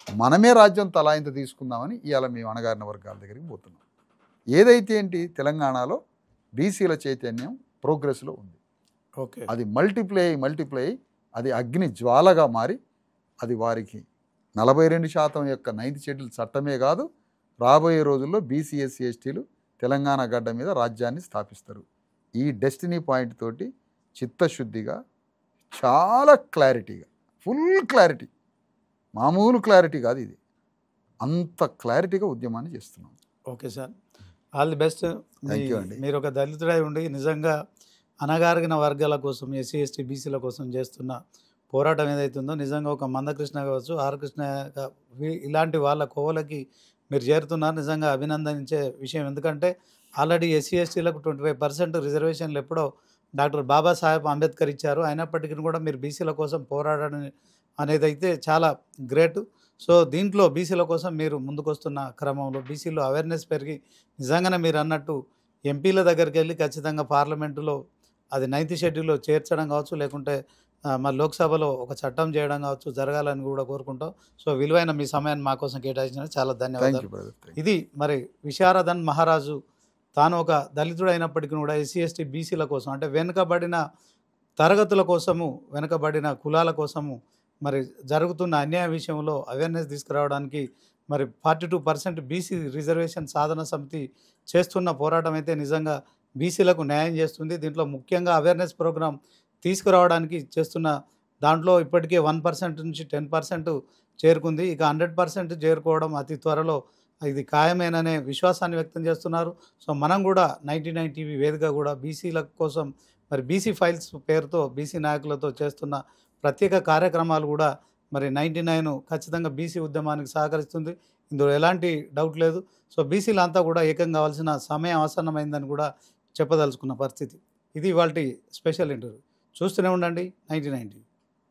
B: మనమే రాజ్యం తలా ఇంత తీసుకుందామని ఇవాళ మేము అణగారిన వర్గాల దగ్గరికి పోతున్నాం. ఏదైతే ఏంటి, తెలంగాణలో బీసీల చైతన్యం ప్రోగ్రెస్లో ఉంది.
A: ఓకే, అది
B: మల్టిప్లై అది అగ్ని జ్వాలగా మారి అది వారికి 42% యొక్క 9th షెడ్యూల్ చట్టమే కాదు, రాబోయే రోజుల్లో బీసీ ఎస్సీ ఎస్టీలు తెలంగాణ గడ్డ మీద రాజ్యాన్ని స్థాపిస్తారు. ఈ డెస్టినీ పాయింట్ తోటి చిత్తశుద్ధిగా, చాలా క్లారిటీగా, ఫుల్ క్లారిటీ, మామూలు క్లారిటీ కాదు ఇది, అంత క్లారిటీగా ఉద్యమాన్ని చేస్తున్నాం.
A: Okay sir, all the best.
B: Thank you అండి.
A: మీరు ఒక దళితుడై ఉండి నిజంగా అణగారిన వర్గాల కోసం, ఎస్సీ ఎస్టీ బీసీల కోసం చేస్తున్న పోరాటం ఏదైతుందో, నిజంగా ఒక మందకృష్ణ కావచ్చు, ఆర్ కృష్ణ ఇలాంటి వాళ్ళ కోవలకి మీరు చేరుతున్నారు. నిజంగా అభినందించే విషయం. ఎందుకంటే ఆల్రెడీ ఎస్సీ ఎస్టీలకు 25% రిజర్వేషన్లు ఎప్పుడో డాక్టర్ బాబాసాహెబ్ అంబేద్కర్ ఇచ్చారు. అయినప్పటికీ కూడా మీరు బీసీల కోసం పోరాడడం అనేది అయితే చాలా గ్రేట్. సో దీంట్లో బీసీల కోసం మీరు ముందుకొస్తున్న క్రమంలో బీసీలో అవేర్నెస్ పెరిగి నిజంగానే మీరు అన్నట్టు ఎంపీల దగ్గరికి వెళ్ళి ఖచ్చితంగా పార్లమెంటులో అది 9th షెడ్యూల్లో చేర్చడం కావచ్చు, లేకుంటే మరి లోక్సభలో ఒక చట్టం చేయడం కావచ్చు జరగాలని కూడా కోరుకుంటాం. సో విలువైన మీ సమయాన్ని మా కోసం కేటాయించిన చాలా ధన్యవాదాలు. ఇది మరి విశారదన్ మహారాజు తాను ఒక దళితుడు అయినప్పటికీ కూడా ఎస్సీ ఎస్టీ బీసీల కోసం, అంటే వెనుకబడిన తరగతుల కోసము, వెనుకబడిన కులాల కోసము మరి జరుగుతున్న అన్యాయ విషయంలో అవేర్నెస్ తీసుకురావడానికి మరి 42% బీసీ రిజర్వేషన్ సాధన సమితి చేస్తున్న పోరాటం అయితే నిజంగా బీసీలకు న్యాయం చేస్తుంది. దీంట్లో ముఖ్యంగా అవేర్నెస్ ప్రోగ్రాం తీసుకురావడానికి చేస్తున్న దాంట్లో ఇప్పటికే 1% నుంచి 10% చేరుకుంది. ఇక 100% చేరుకోవడం అతి త్వరలో ఇది ఖాయమేననే విశ్వాసాన్ని వ్యక్తం చేస్తున్నారు. సో మనం కూడా 99 టీవీ వేదిక కూడా బీసీల కోసం మరి బీసీ ఫైల్స్ పేరుతో బీసీ నాయకులతో చేస్తున్న ప్రత్యేక కార్యక్రమాలు కూడా మరి 99 ఖచ్చితంగా బీసీ ఉద్యమానికి సహకరిస్తుంది. ఇందులో ఎలాంటి డౌట్ లేదు. సో బీసీలు అంతా కూడా ఏకం కావాల్సిన సమయం ఆసన్నమైందని కూడా చెప్పదలుచుకున్న పరిస్థితి. ఇది ఇవాల్టి స్పెషల్ ఇంటర్వ్యూ. చూస్తూనే ఉండండి 99.